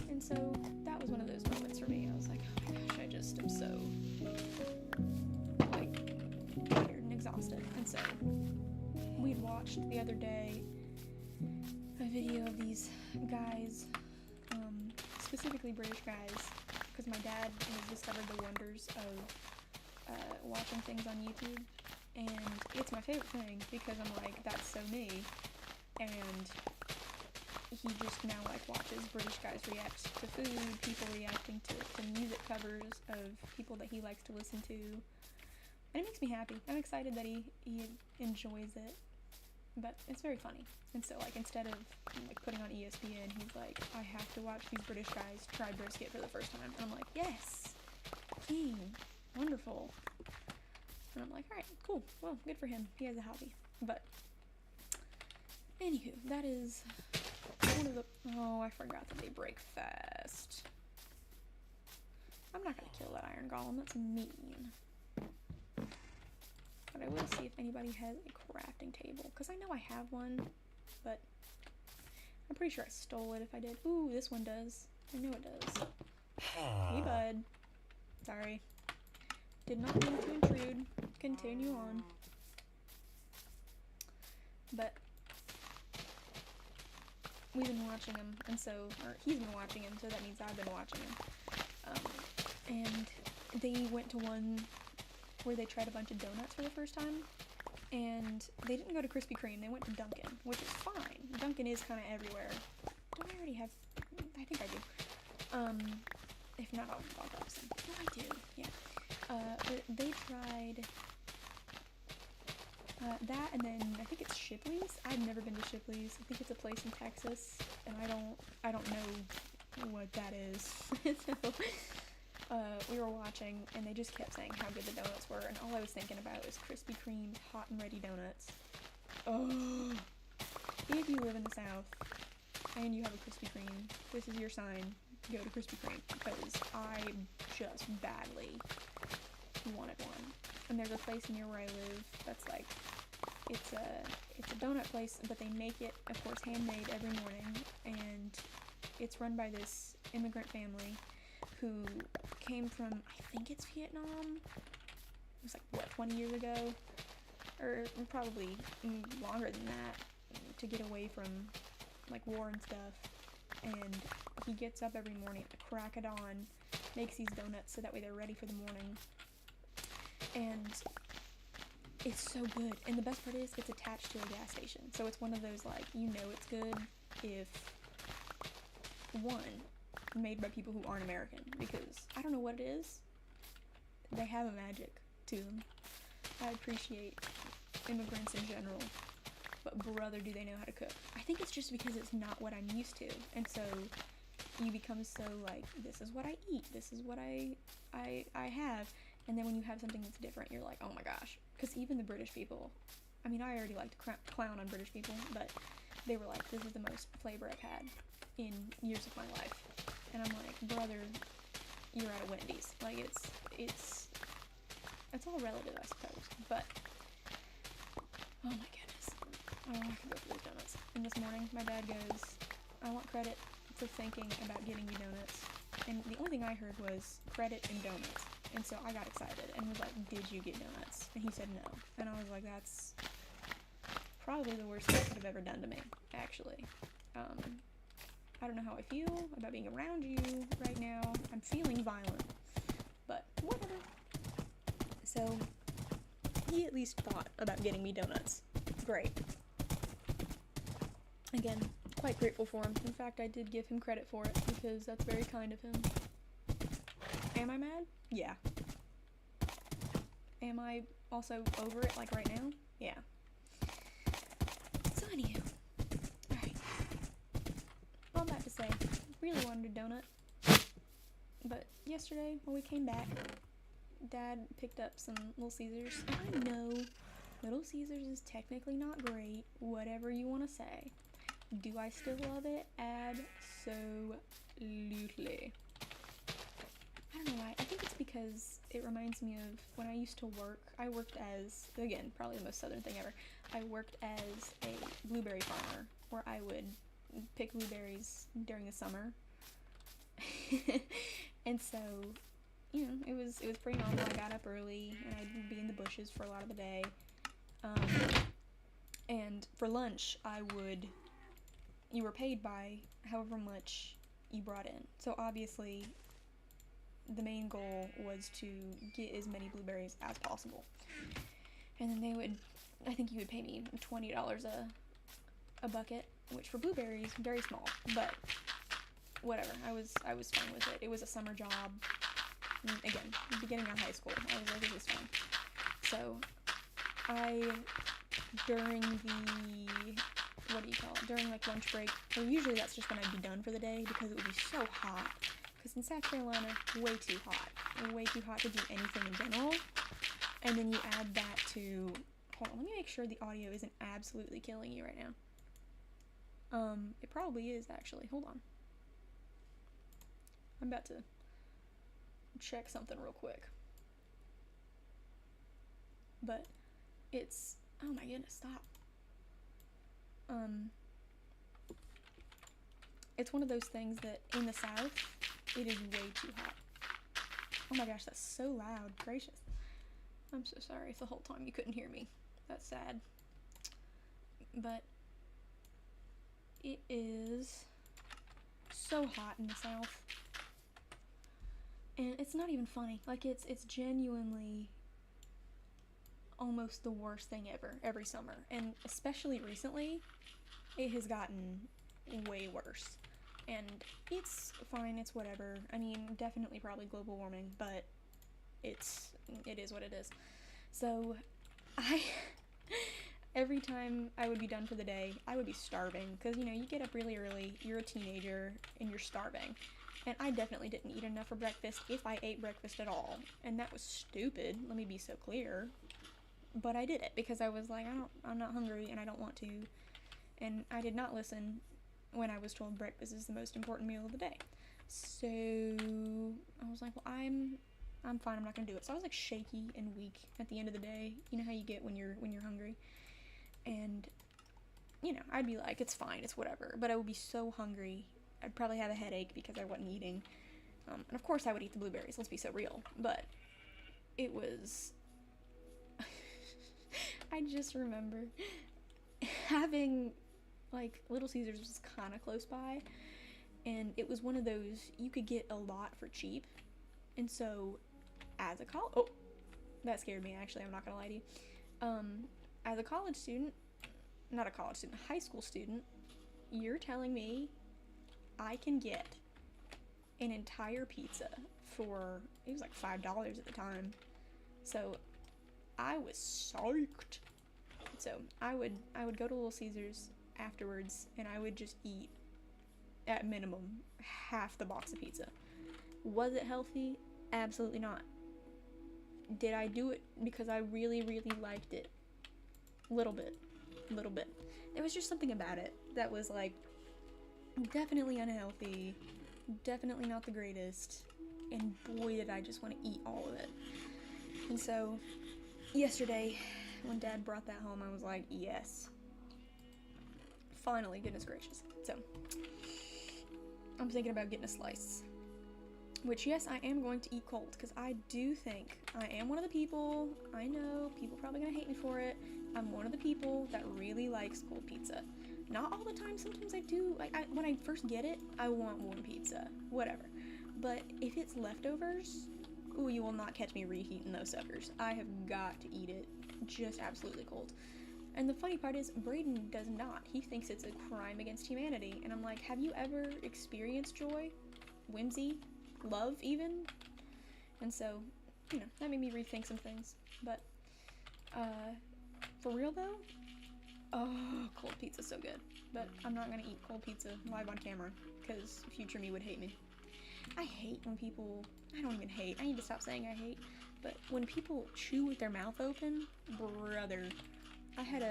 A: And so, that was one of those moments for me. I was like, oh my gosh, I just am so, like, tired and exhausted. And so, we'd watched the other day a video of these guys, specifically British guys, because my dad has discovered the wonders of watching things on YouTube, and it's my favorite thing because I'm like, that's so me, and he just now like watches British guys react to food, people reacting to music covers of people that he likes to listen to, and it makes me happy. I'm excited that he enjoys it, but it's very funny. And so, like, instead of, like, putting on ESPN, he's like, I have to watch these British guys try brisket for the first time. And I'm like, yes! King! Wonderful! And I'm like, alright, cool. Well, good for him. He has a hobby. But, anywho, that is one of the... Oh, I forgot that they break fast. I'm not gonna kill that iron golem. That's mean. But I will see if anybody has a crafting table. Because I know I have one. But I'm pretty sure I stole it if I did. Ooh, this one does. I know it does. Hey, bud. Sorry. Did not mean to intrude. Continue on. But we've been watching him, and so, or he's been watching him, so that means I've been watching him. And they went to one where they tried a bunch of donuts for the first time. And they didn't go to Krispy Kreme, they went to Dunkin', which is fine. Dunkin' is kind of everywhere. Don't I already have... I think I do. If not, I'll grab some. Oh, I do, yeah. But they tried that, and then I think it's Shipley's. I've never been to Shipley's. I think it's a place in Texas, and I don't know what that is. So... we were watching, and they just kept saying how good the donuts were, and all I was thinking about was Krispy Kreme's hot and ready donuts. Oh! If you live in the South, and you have a Krispy Kreme, this is your sign. Go to Krispy Kreme, because I just badly wanted one. And there's a place near where I live that's like, it's a donut place, but they make it, of course, handmade every morning, and it's run by this immigrant family who came from, I think it's Vietnam. It was like, what, 20 years ago? or probably longer than that, to get away from like war and stuff. And he gets up every morning at the crack of dawn, makes these donuts so that way they're ready for the morning. And it's so good. And the best part is it's attached to a gas station. So it's one of those, like, you know it's good if, one, made by people who aren't American. Because I don't know what it is. They have a magic to them. I appreciate immigrants in general. But brother, do they know how to cook. I think it's just because it's not what I'm used to. And so you become so like, this is what I eat. This is what I have. And then when you have something that's different, you're like, oh my gosh. Because even the British people, I mean, I already like to clown on British people, but they were like, this is the most flavor I've had in years of my life. And I'm like, brother, you're at a Wendy's. Like, it's all relative, I suppose. But, oh my goodness. I could go for those donuts. And this morning, my dad goes, I want credit for thinking about getting you donuts. And the only thing I heard was credit and donuts. And so I got excited and was like, did you get donuts? And he said no. And I was like, that's probably the worst thing you could have ever done to me, actually. I don't know how I feel about being around you right now. I'm feeling violent. But whatever. So, he at least thought about getting me donuts. Great. Again, quite grateful for him. In fact, I did give him credit for it because that's very kind of him. Am I mad? Yeah. Am I also over it, like right now? Yeah. So anywho. Alright. All that to say, really wanted a donut. But yesterday, when we came back, Dad picked up some Little Caesars. And I know Little Caesars is technically not great, whatever you want to say. Do I still love it? Absolutely. I don't know why. I think it's because it reminds me of when I used to work. I worked as, again, probably the most southern thing ever. I worked as a blueberry farmer, where I would pick blueberries during the summer. And so, you know, it was pretty normal. I got up early, and I'd be in the bushes for a lot of the day. And for lunch, you were paid by however much you brought in. So obviously, the main goal was to get as many blueberries as possible. And then I think you would pay me $20 a bucket, which for blueberries, very small, but whatever, I was fine with it. It was a summer job. And again, beginning of high school, I was like, this is fun. So, during during like lunch break, or usually that's just when I'd be done for the day because it would be so hot. Because in South Carolina, way too hot to do anything in general. And then you add that to, hold on, let me make sure the audio isn't absolutely killing you right now. It probably is actually, hold on. I'm about to check something real quick. But it's, oh my goodness, stop. It's one of those things that in the South, it is way too hot. Oh my gosh, that's so loud. Gracious. I'm so sorry if the whole time you couldn't hear me. That's sad. But it is so hot in the South. And it's not even funny. Like, it's genuinely almost the worst thing ever, every summer. And especially recently, it has gotten way worse. And it's fine, it's whatever. I mean, definitely probably global warming, but it is what it is. So, every time I would be done for the day, I would be starving. Because, you know, you get up really early, you're a teenager, and you're starving. And I definitely didn't eat enough for breakfast, if I ate breakfast at all. And that was stupid, let me be so clear. But I did it, because I was like, I'm not hungry, and I don't want to. And I did not listen when I was told breakfast is the most important meal of the day. So I was like, well, I'm fine, I'm not gonna do it. So I was like shaky and weak at the end of the day. You know how you get when you're hungry. And, you know, I'd be like, it's fine, it's whatever. But I would be so hungry, I'd probably have a headache because I wasn't eating. And of course I would eat the blueberries, let's be so real. But it was, I I just remember having, like, Little Caesars was kind of close by, and it was one of those you could get a lot for cheap. And so, as a that scared me, actually, I'm not gonna lie to you. As a college student, not a college student, high school student, you're telling me I can get an entire pizza for, it was like $5 at the time. So I was psyched. So I would go to Little Caesars afterwards, and I would just eat, at minimum, half the box of pizza. Was it healthy? Absolutely not. Did I do it because I really, really liked it? Little bit. There was just something about it that was like, definitely unhealthy, definitely not the greatest, and boy did I just want to eat all of it. And so, yesterday, when Dad brought that home, I was like, yes. Finally, goodness gracious. So, I'm thinking about getting a slice. Which, yes, I am going to eat cold, because I do think I am one of the people, I know, people are probably going to hate me for it, I'm one of the people that really likes cold pizza. Not all the time, sometimes I do, when I first get it, I want warm pizza, whatever. But if it's leftovers, ooh, you will not catch me reheating those suckers. I have got to eat it just absolutely cold. And the funny part is, Braden does not. He thinks it's a crime against humanity, and I'm like, have you ever experienced joy? Whimsy? Love, even? And so, that made me rethink some things. But, for real though, cold pizza's so good. But I'm not gonna eat cold pizza live on camera, because future me would hate me. I hate when people, I don't even hate, I need to stop saying I hate, but when people chew with their mouth open, brother. I had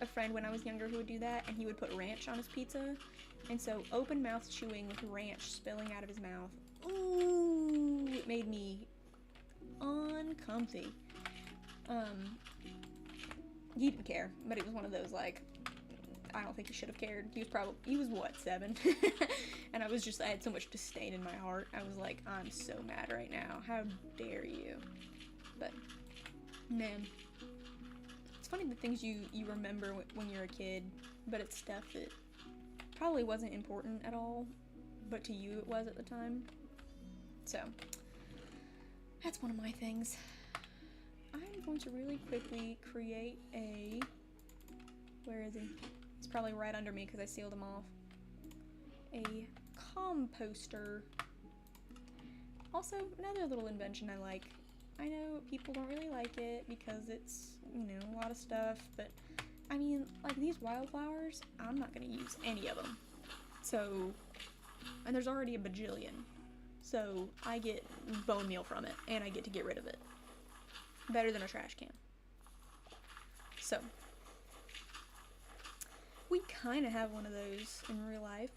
A: a friend when I was younger who would do that, and he would put ranch on his pizza, and so open mouth chewing with ranch spilling out of his mouth, ooh, it made me uncomfy. He didn't care, but it was one of those, like, I don't think he should have cared. He was what, 7? And I had so much disdain in my heart. I was like, I'm so mad right now. How dare you? But, man, it's funny the things you remember when you're a kid, but it's stuff that probably wasn't important at all, but to you it was at the time. So, that's one of my things. I'm going to really quickly create where is he? He's probably right under me because I sealed him off. A composter. Also, another little invention I like. I know people don't really like it because it's, a lot of stuff, but I mean, like these wildflowers, I'm not going to use any of them. So, and there's already a bajillion. So, I get bone meal from it, and I get to get rid of it. Better than a trash can. So, we kind of have one of those in real life.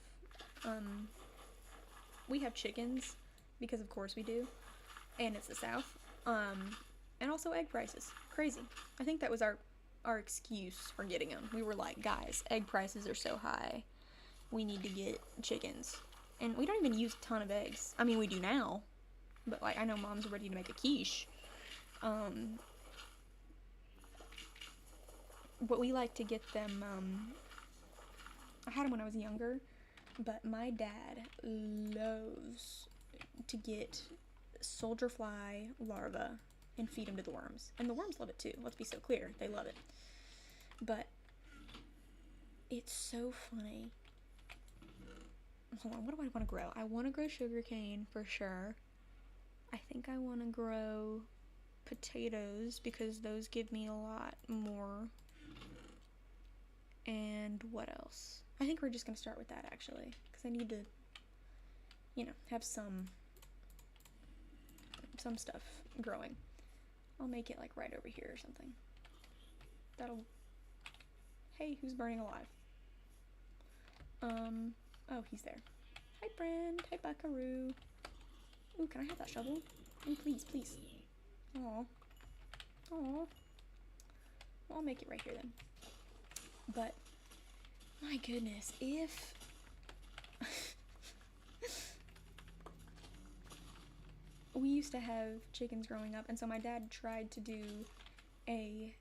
A: We have chickens, because of course we do, and it's the South. And also egg prices. Crazy. I think that was our excuse for getting them. We were like, guys, egg prices are so high. We need to get chickens. And we don't even use a ton of eggs. I mean, we do now, but like, I know Mom's ready to make a quiche. But we like to get them, I had them when I was younger, but my dad loves to get soldier fly larvae and feed them to the worms. And the worms love it too, let's be so clear, they love it. But it's so funny. Hold on, what do I want to grow? I want to grow sugarcane for sure. I think I want to grow potatoes because those give me a lot more. And what else? I think we're just going to start with that actually, because I need to, have some stuff growing. I'll make it like right over here or something. Hey, who's burning alive? Oh, he's there. Hi, friend. Hi, buckaroo. Ooh, can I have that shovel? Ooh, please, please. Aw. Aw. Well, I'll make it right here then. But, my goodness, if... we used to have chickens growing up, and so my dad tried to do a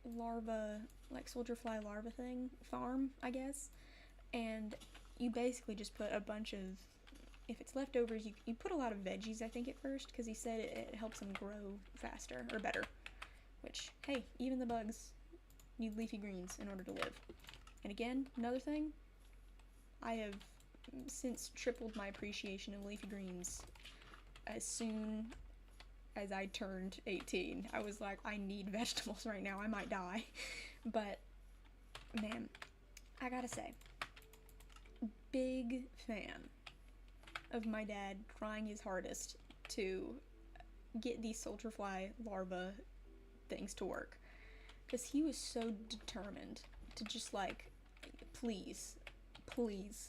A: larva, like soldier fly larva thing, farm, I guess. And you basically just put a bunch of, if it's leftovers, you put a lot of veggies, I think, at first, because he said it helps them grow faster, or better. Which, hey, even the bugs need leafy greens in order to live. And again, another thing, I have since tripled my appreciation of leafy greens as soon as I turned 18. I was like, I need vegetables right now, I might die. But, man, I gotta say, big fan of my dad trying his hardest to get these soldier fly larva things to work. Because he was so determined to just like, please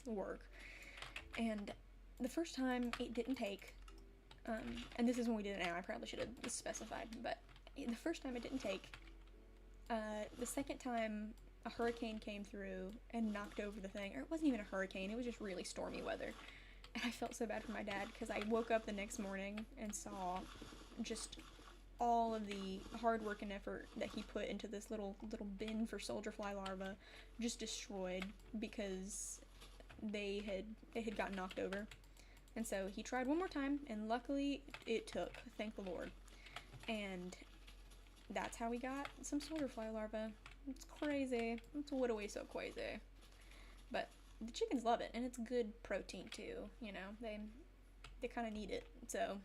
A: work. And the first time it didn't take, and this is when we did it now, I probably should have specified, but the first time it didn't take. The second time a hurricane came through and knocked over the thing, or it wasn't even a hurricane, it was just really stormy weather. And I felt so bad for my dad because I woke up the next morning and saw just all of the hard work and effort that he put into this little bin for soldier fly larvae just destroyed because it had gotten knocked over. And so he tried one more time, and luckily it took, thank the Lord. And that's how we got some soldier fly larvae. It's crazy. It's what a way so crazy. But the chickens love it, and it's good protein too, you know. They kind of need it. So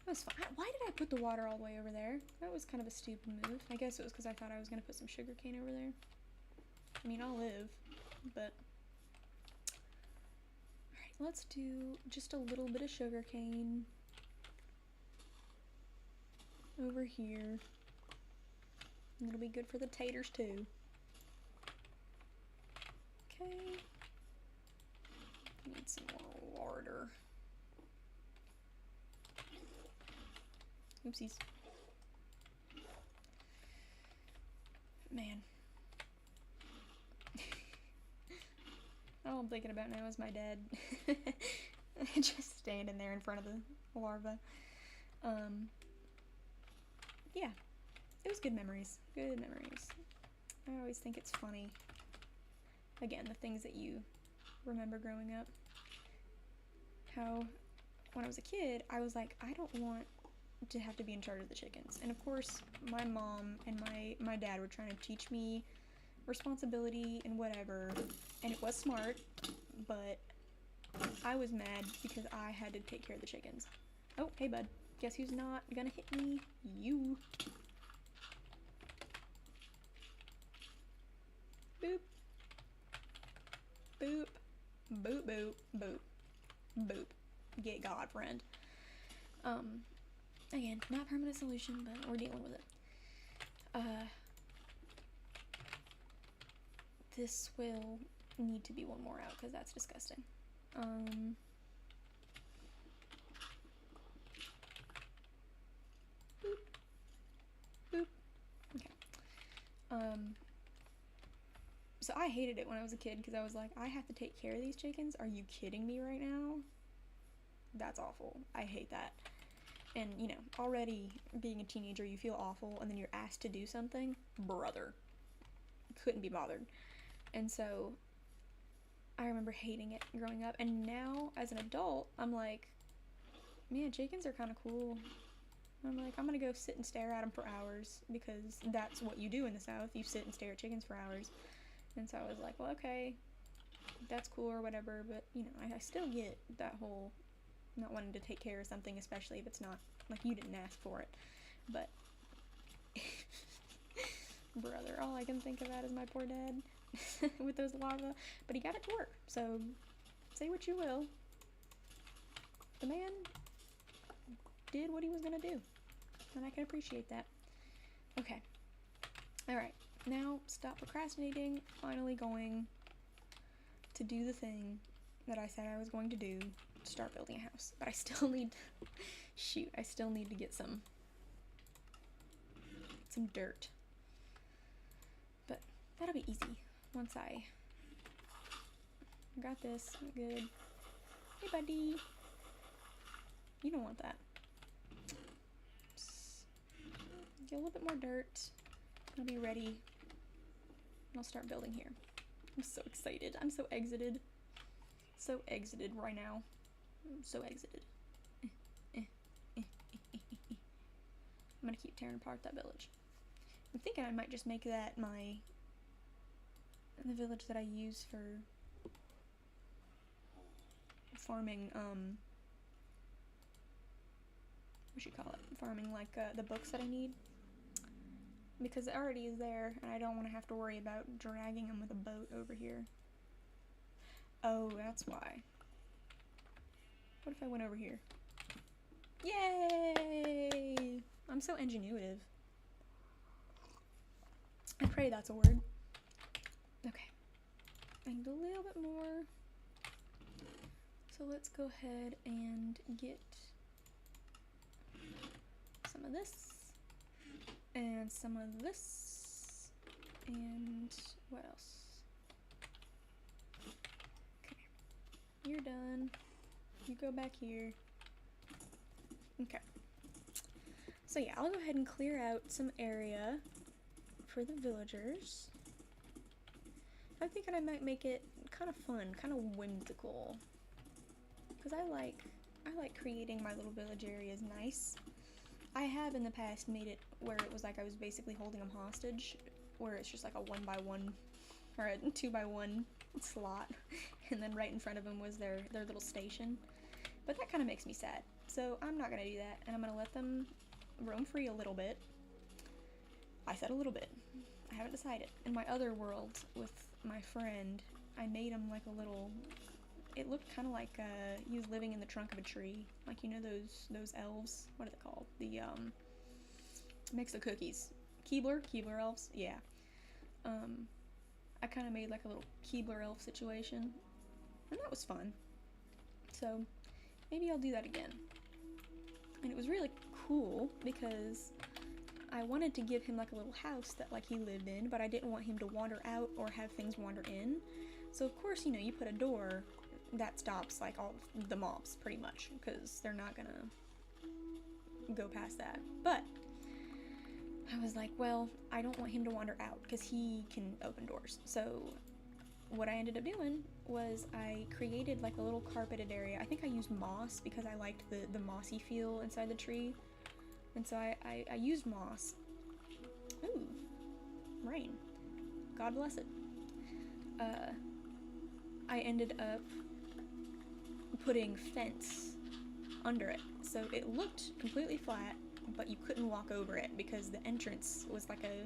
A: that was fun. Why did I put the water all the way over there? That was kind of a stupid move. I guess it was because I thought I was going to put some sugar cane over there. I mean, I'll live, but... Alright, let's do just a little bit of sugar cane over here. And it'll be good for the taters too. Okay. Need some more larder. Oopsies. Man. All I'm thinking about now is my dad. Just standing there in front of the larva. Yeah. It was good memories. Good memories. I always think it's funny. Again, the things that you remember growing up. How, when I was a kid, I was like, I don't want to have to be in charge of the chickens. And of course, my mom and my dad were trying to teach me responsibility and whatever. And it was smart, but I was mad because I had to take care of the chickens. Oh, hey bud. Guess who's not gonna hit me? You. Boop. Boop. Boop, boop, boop. Boop. Get God, friend. Again, not permanent solution, but we're dealing with it. This will need to be one more out, because that's disgusting. Boop. Boop. Okay. So I hated it when I was a kid, because I was like, I have to take care of these chickens? Are you kidding me right now? That's awful. I hate that. And, you know, already being a teenager, you feel awful, and then you're asked to do something? Brother. Couldn't be bothered. And so, I remember hating it growing up, and now, as an adult, I'm like, man, chickens are kind of cool. I'm like, I'm gonna go sit and stare at them for hours, because that's what you do in the South. You sit and stare at chickens for hours. And so I was like, well, okay, that's cool or whatever, but, you know, I still get that whole not wanting to take care of something, especially if it's not, like, you didn't ask for it. But, brother, all I can think about is my poor dad with those larvae. But he got it to work, so say what you will. The man did what he was gonna do, and I can appreciate that. Okay. Alright, now stop procrastinating. Finally going to do the thing that I said I was going to do. Start building a house, but I still need I still need to get some dirt, but that'll be easy once I got this. Good. Hey buddy, you don't want that. Just get a little bit more dirt. I'll be ready. And I'll start building here. I'm so excited. I'm so exited. So exited right now. I'm so exited. I'm gonna keep tearing apart that village. I'm thinking I might just make that the village that I use for farming, what you call it? Farming, like, the books that I need. Because it already is there, and I don't want to have to worry about dragging them with a boat over here. Oh, that's why. What if I went over here? Yay! I'm so ingenuitive. I pray that's a word. Okay. I need a little bit more. So let's go ahead and get some of this. And some of this. And what else? Okay. You're done. You go back here. Okay. So yeah, I'll go ahead and clear out some area for the villagers. I'm thinking I might make it kind of fun, kind of whimsical. Because I like creating my little village areas nice. I have in the past made it where it was like I was basically holding them hostage, where it's just like a 1x1 or a 2x1 slot, and then right in front of them was their little station. But that kind of makes me sad, so I'm not gonna do that, and I'm gonna let them roam free a little bit. I said a little bit. I haven't decided. In my other world with my friend, I made him like a little. It looked kind of like he was living in the trunk of a tree, like, you know, those elves. What are they called? The mix of cookies. Keebler elves. Yeah. I kind of made like a little Keebler elf situation, and that was fun. So maybe I'll do that again. And it was really cool because I wanted to give him like a little house that like he lived in, but I didn't want him to wander out or have things wander in. So of course, you know, you put a door that stops like all the mobs pretty much, because they're not gonna go past that. But I was like, well, I don't want him to wander out because he can open doors. So what I ended up doing was I created like a little carpeted area. I think I used moss because I liked the mossy feel inside the tree. And so I used moss. Ooh, rain. God bless it. I ended up putting fence under it. So it looked completely flat, but you couldn't walk over it because the entrance was like a,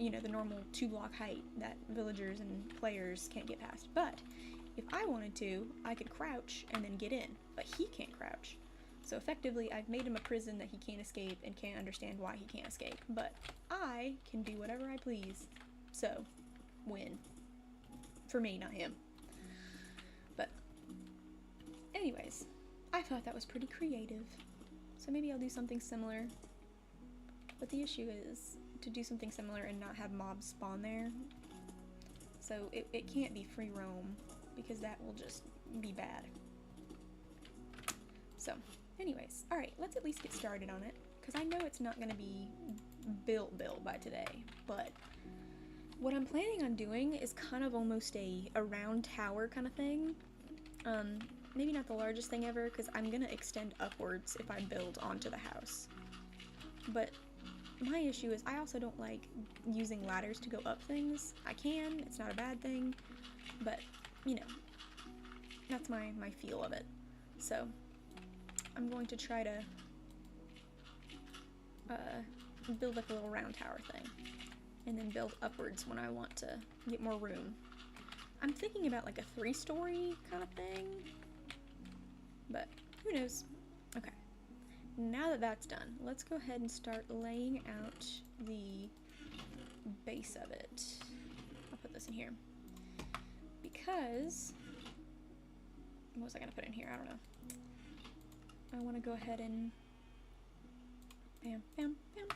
A: you know, the normal 2-block height that villagers and players can't get past. But if I wanted to, I could crouch and then get in, but he can't crouch. So effectively, I've made him a prison that he can't escape and can't understand why he can't escape. But I can do whatever I please. So, win. For me, not him. But, anyways, I thought that was pretty creative. So maybe I'll do something similar. But the issue is to do something similar and not have mobs spawn there. So it can't be free roam, because that will just be bad. So, anyways, alright, let's at least get started on it, because I know it's not going to be built by today, but what I'm planning on doing is kind of almost a round tower kind of thing. Maybe not the largest thing ever, because I'm going to extend upwards if I build onto the house. But my issue is I also don't like using ladders to go up things. I can, it's not a bad thing, but, you know, that's my feel of it. So, I'm going to try to build like a little round tower thing, and then build upwards when I want to get more room. I'm thinking about like a 3-story kind of thing, but who knows. Okay, now that that's done, let's go ahead and start laying out the base of it. I'll put this in here because, what was I gonna put in here? I don't know. I want to go ahead and bam, bam, bam.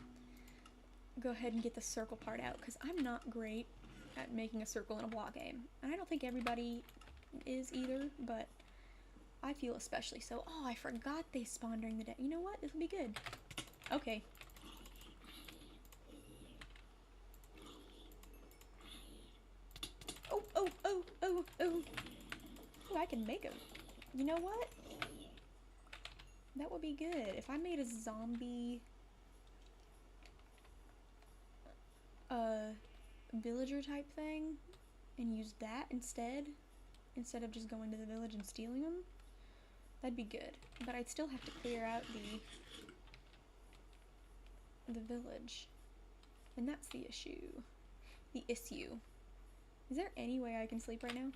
A: Go ahead and get the circle part out, because I'm not great at making a circle in a block game. And I don't think everybody is either, but I feel especially so. Oh, I forgot they spawn during the day. You know what? This will be good. Okay. can make them. You know what? That would be good. If I made a zombie villager type thing and used that instead of just going to the village and stealing them, that'd be good. But I'd still have to clear out the village. And that's the issue. The issue. Is there any way I can sleep right now?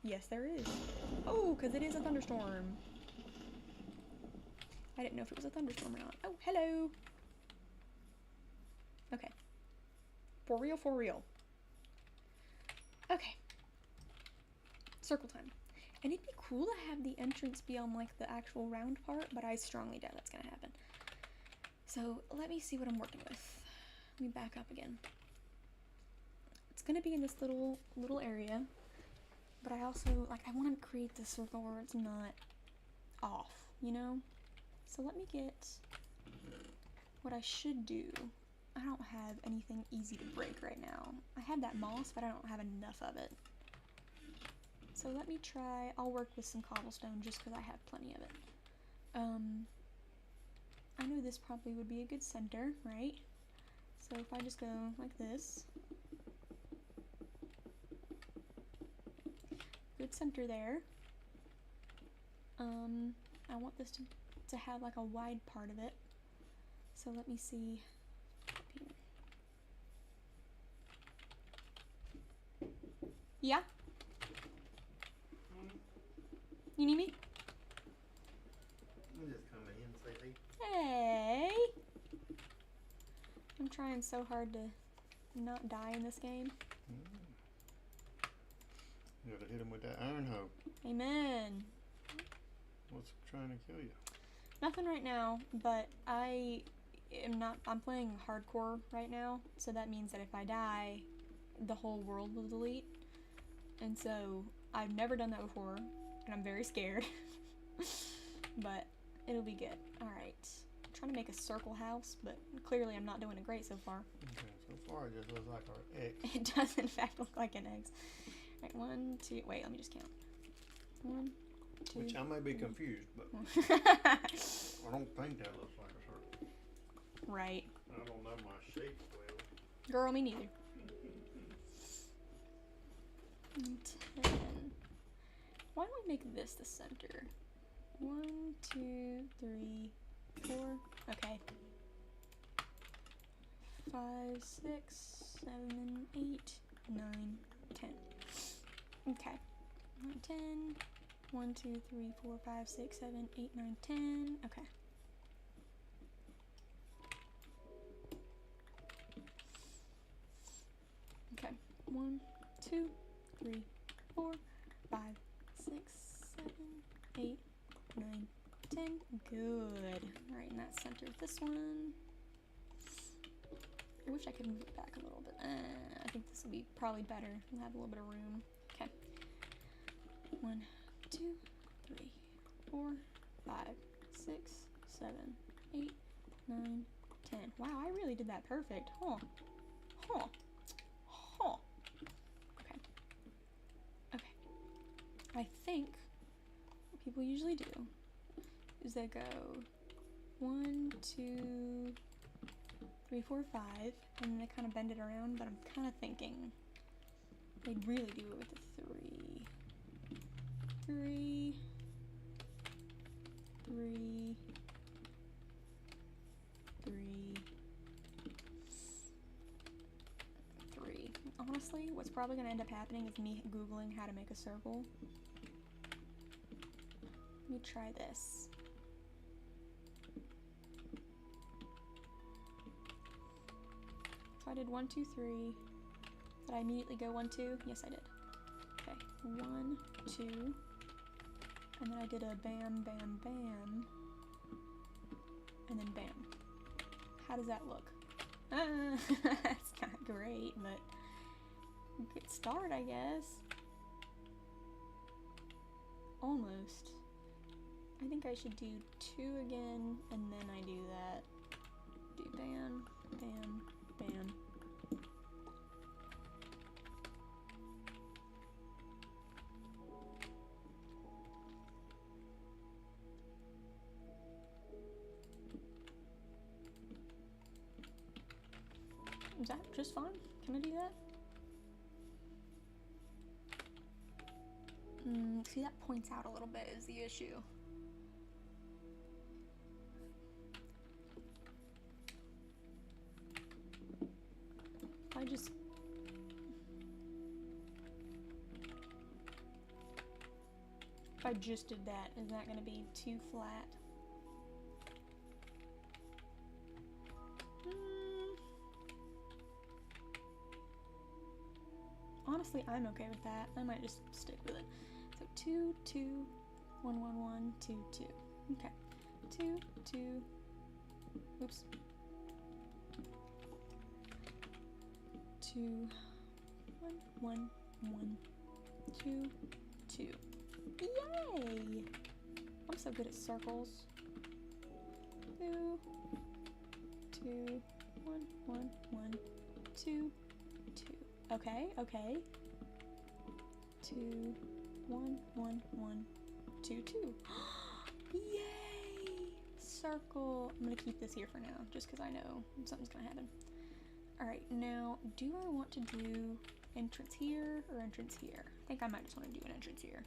A: Yes, there is. Oh, because it is a thunderstorm. I didn't know if it was a thunderstorm or not. Oh, hello. Okay. For real, for real. Okay. Circle time. And it'd be cool to have the entrance be on, like, the actual round part, but I strongly doubt that's gonna happen. So, let me see what I'm working with. Let me back up again. It's gonna be in this little area, but I also, like, I want to create this circle where it's not off, you know? So let me get what I should do. I don't have anything easy to break right now. I have that moss, but I don't have enough of it. So let me try, I'll work with some cobblestone just because I have plenty of it. I know this probably would be a good center, right? So if I just go like this. Good center there. I want this to have like a wide part of it. So let me see here. Yeah? You need me?
B: I'm just coming in, say
A: Hey! I'm trying so hard to not die in this game.
B: You gotta hit him with that iron hoe.
A: Amen.
B: What's trying to kill you?
A: Nothing right now, but I'm playing hardcore right now, so that means that if I die, the whole world will delete. And so, I've never done that before, and I'm very scared. But, it'll be good. Alright. I'm trying to make a circle house, but clearly I'm not doing it great so far.
B: Okay, so far it just looks like our X.
A: It does in fact look like an X. Right, 1, 2, wait, let me just count. 1, 2,
B: Which I may be confused, but I don't think that looks like a circle.
A: Right.
B: I don't know my shape well.
A: Girl, me neither. 10. Why don't we make this the center? 1, 2, 3, 4. Okay. 5, 6, 7, 8, 9, 10. Okay. 10. 1, 2, 3, 4, 5, 6, 7, 8, 9, 10. Okay. Okay. 1, 2, 3, 4, 5, 6, 7, 8, 9, 10. Good. Alright, in that center of this one. I wish I could move it back a little bit. I think this will be probably better. We'll have a little bit of room. Okay. 1, 2, 3, 4, 5, 6, 7, 8, 9, 10. Wow, I really did that perfect. Huh. Huh. Huh. Okay. Okay. I think what people usually do is they go 1, 2, 3, 4, 5, and then they kind of bend it around, but I'm kind of thinking they'd really do it with the 3, 3, 3, 3. Honestly, what's probably going to end up happening is me Googling how to make a circle. Let me try this. So I did 1, 2, 3. Did I immediately go 1, 2? Yes, I did. Okay, 1, 2. And then I did a bam, bam, bam. And then bam. How does that look? That's not great, but good start, I guess. Almost. I think I should do 2 again, and then I do that. Do bam, bam, bam. Is that just fine? Can I do that? See, that points out a little bit is the issue. If I just did that, is that going to be too flat? Honestly, I'm okay with that. I might just stick with it. So 2, 2, 1, 1, 1, 2, 2. Okay. 2, 2. Oops. 2, 1, 1, 1, 2, 2. Yay! I'm so good at circles. 2, 2, 1, 1, 1, 2, 2. Okay, okay. 2, 1, 1, 1, 2, 2. Yay! Circle. I'm gonna keep this here for now, just because I know something's gonna happen. Alright, now, do I want to do entrance here or entrance here? I think I might just want to do an entrance here.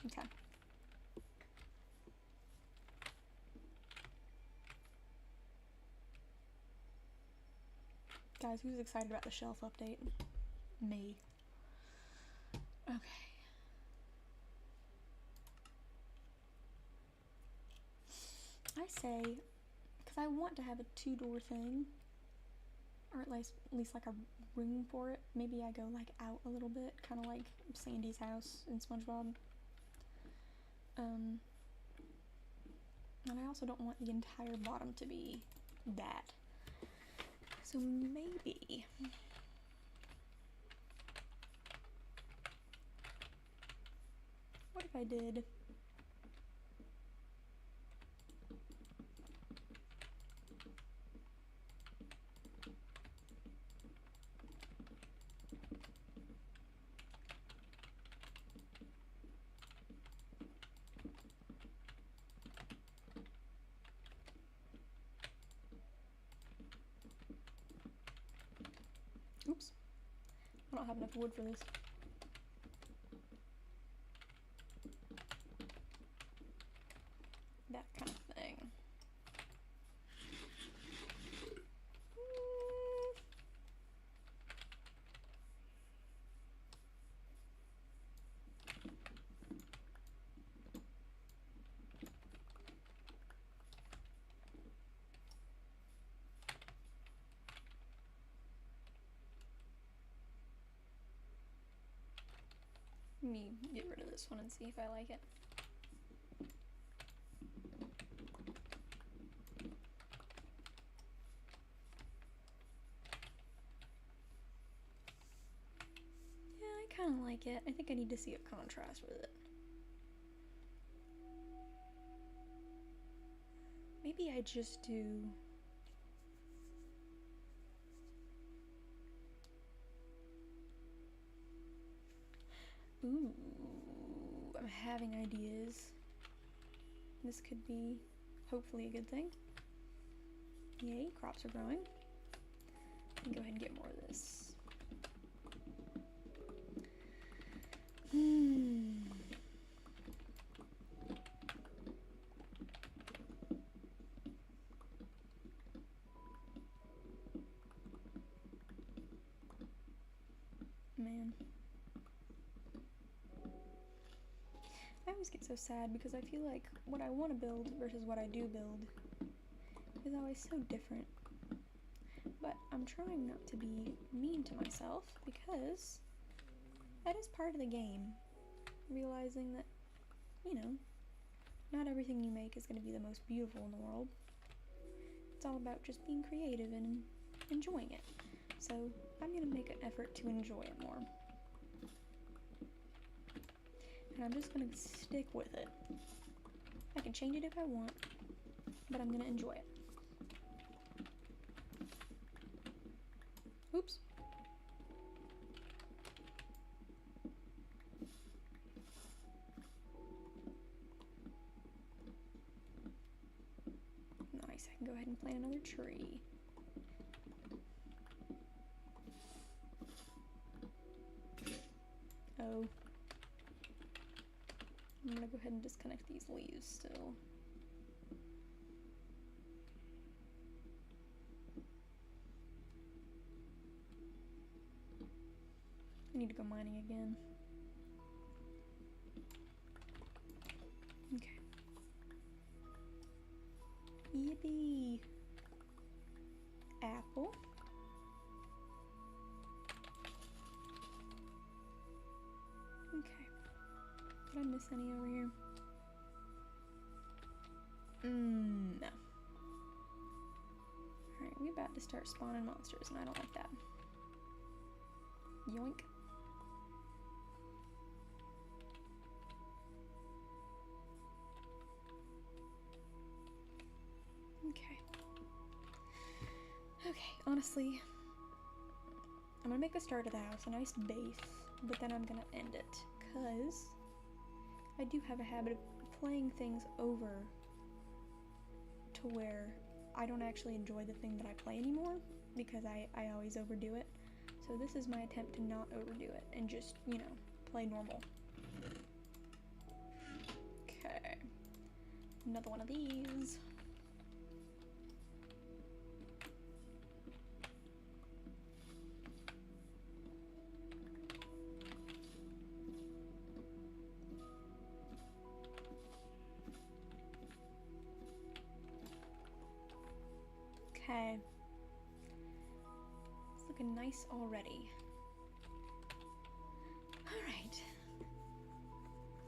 A: Okay. Guys, who's excited about the shelf update? Me. Okay. I say, because I want to have a 2-door thing, or at least like a room for it. Maybe I go like out a little bit, kind of like Sandy's house in SpongeBob. And I also don't want the entire bottom to be that. So maybe what if I did oops, I don't have enough wood for this. That kind of thing. Let me get rid of this one and see if I like it. Yeah, I kind of like it. I think I need to see a contrast with it. Maybe I just do... Ooh, I'm having ideas. This could be hopefully a good thing. Yay, crops are growing. Go ahead and get more of this. Man. I always get so sad because I feel like what I want to build versus what I do build is always so different. But I'm trying not to be mean to myself because that is part of the game. Realizing that, you know, not everything you make is going to be the most beautiful in the world. It's all about just being creative and enjoying it. So I'm going to make an effort to enjoy it more. And I'm just going to stick with it. I can change it if I want, but I'm going to enjoy it. Oops. can go ahead and plant another tree. Oh. I'm gonna go ahead and disconnect these leaves still. I need to go mining again. Okay. Yippee! Apple. Okay. Did I miss any over here? No. Alright, we about to start spawning monsters, and I don't like that. Yoink. Okay. Okay, honestly, I'm gonna make the start of the house a nice base, but then I'm gonna end it, because I do have a habit of playing things over to where I don't actually enjoy the thing that I play anymore, because I always overdo it. So this is my attempt to not overdo it, and just, you know, play normal. Okay. Another one of these. Okay. It's looking nice already. Alright.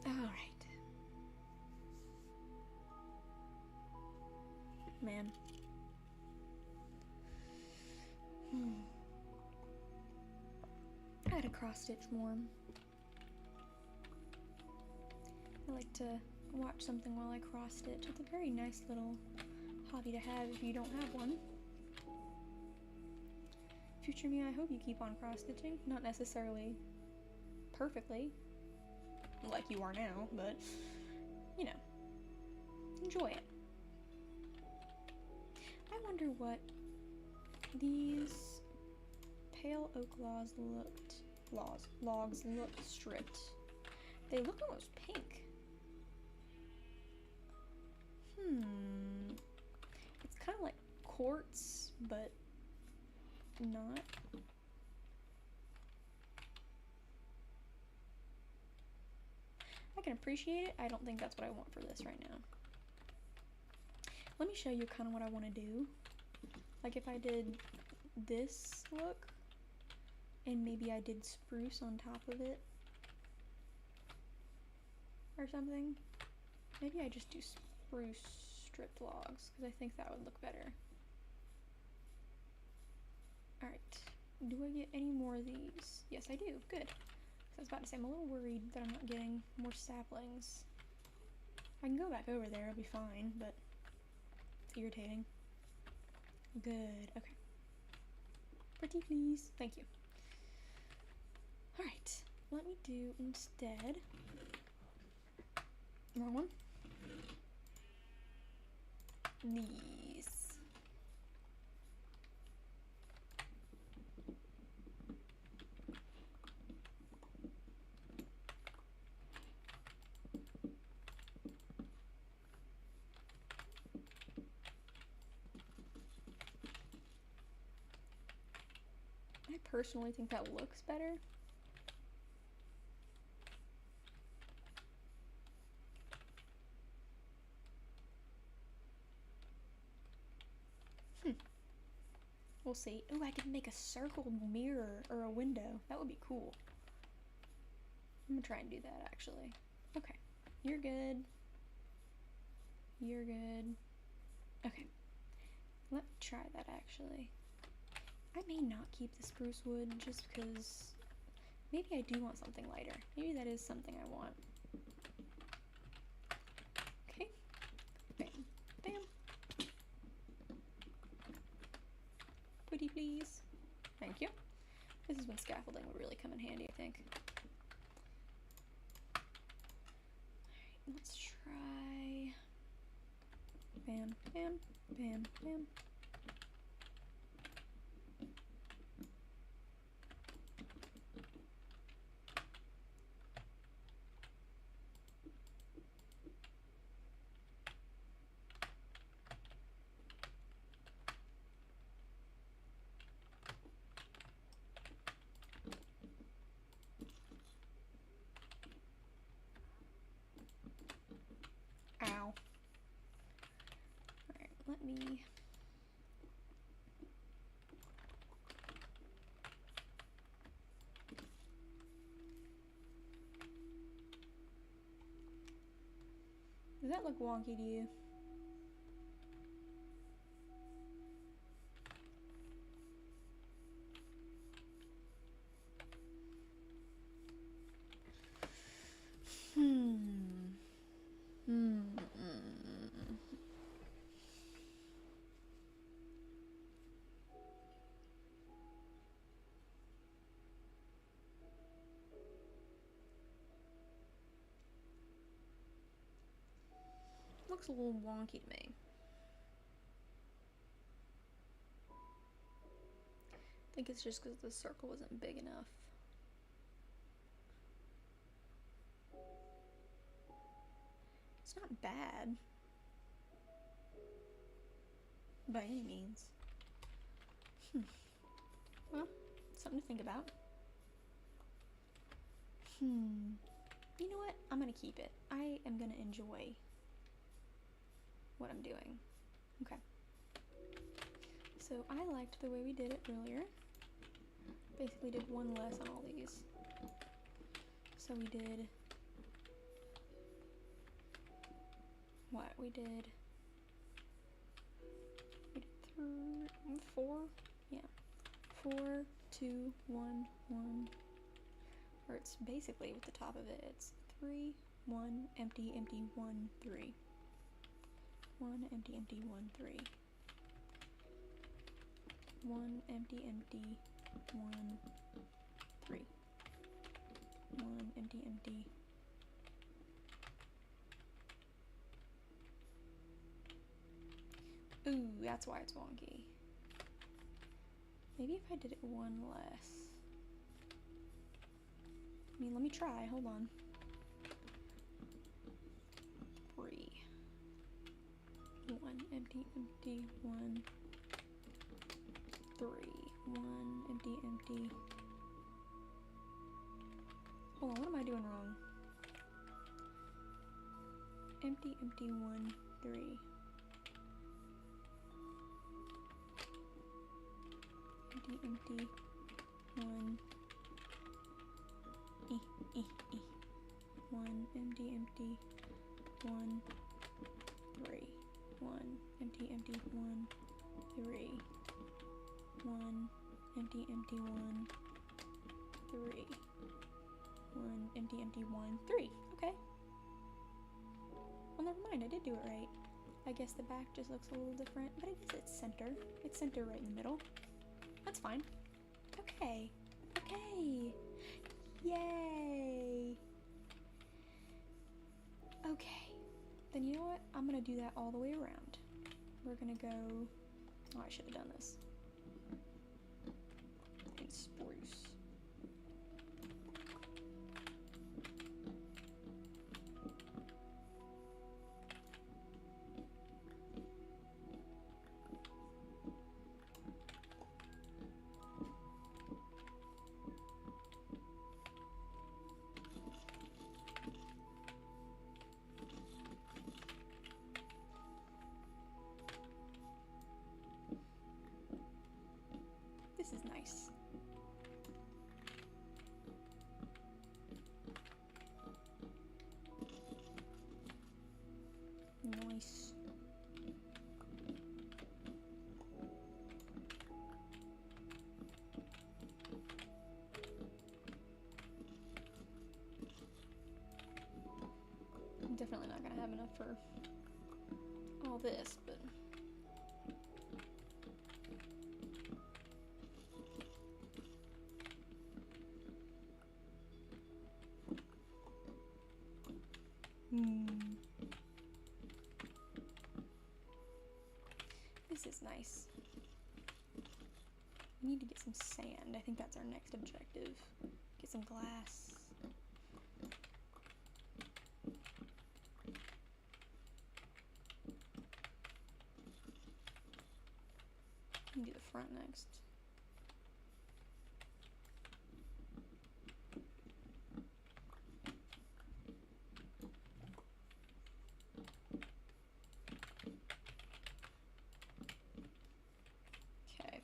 A: Alright. Man. I gotta cross stitch more. I like to watch something while I cross stitch. It's a very nice little hobby to have if you don't have one. Future me, I hope you keep on cross stitching. Not necessarily perfectly, like you are now, but, you know, enjoy it. I wonder what these pale oak logs looked stripped. They look almost pink. It's kind of like quartz, but not. I can appreciate it. I don't think that's what I want for this right now. Let me show you kind of what I want to do. Like if I did this look, and maybe I did spruce on top of it, or something. Maybe I just do spruce stripped logs, because I think that would look better. Alright, do I get any more of these? Yes, I do. Good. I was about to say, I'm a little worried that I'm not getting more saplings. I can go back over there, it'll be fine, but it's irritating. Good, okay. Pretty please. Thank you. Alright, let me do instead... Wrong one. These. I personally think that looks better. We'll see. Oh, I could make a circle mirror or a window. That would be cool. I'm gonna try and do that actually. Okay. You're good. You're good. Okay. Let me try that actually. I may not keep the spruce wood just because maybe I do want something lighter. Maybe that is something I want. Okay. Bam. Bam. Pretty please. Thank you. This is when scaffolding would really come in handy, I think. Alright, let's try... bam, bam, bam, bam. Ow. Alright, let me... Does that look wonky to you? Looks a little wonky to me. I think it's just because the circle wasn't big enough. It's not bad by any means. Well, something to think about. You know what? I'm gonna keep it. I am gonna enjoy what I'm doing. Okay. So I liked the way we did it earlier. Basically did one less on all these. So we did what? We did 4? Yeah. 4, 2, 1, 1. Or it's basically with the top of it, it's 3, 1, empty, empty, 1, 3. 1, empty, empty, 1, 3. 1, empty, empty, 1, 3. 1, empty, empty. Ooh, that's why it's wonky. Maybe if I did it one less. I mean, let me try. Hold on. 3. 1, empty, empty, 1. 3. 1, empty, empty. Hold on, what am I doing wrong? Empty, empty, 1, 3. Empty, empty, 1. 1, empty, empty, 1, 3. 1, empty, empty, 1, 3. 1, empty, empty, 1, 3. 1, empty, empty, 1, 3. Okay. Well, never mind, I did do it right. I guess the back just looks a little different, but I guess it's center. It's center right in the middle. That's fine. Okay. Okay. Yay! Okay. Then you know what? I'm gonna do that all the way around. We're gonna go... Oh, I should have done this. In spruce. This is nice. Nice. I'm definitely not gonna have enough for all this, but This is nice. We need to get some sand. I think that's our next objective. Get some glass. We can do the front next. Okay.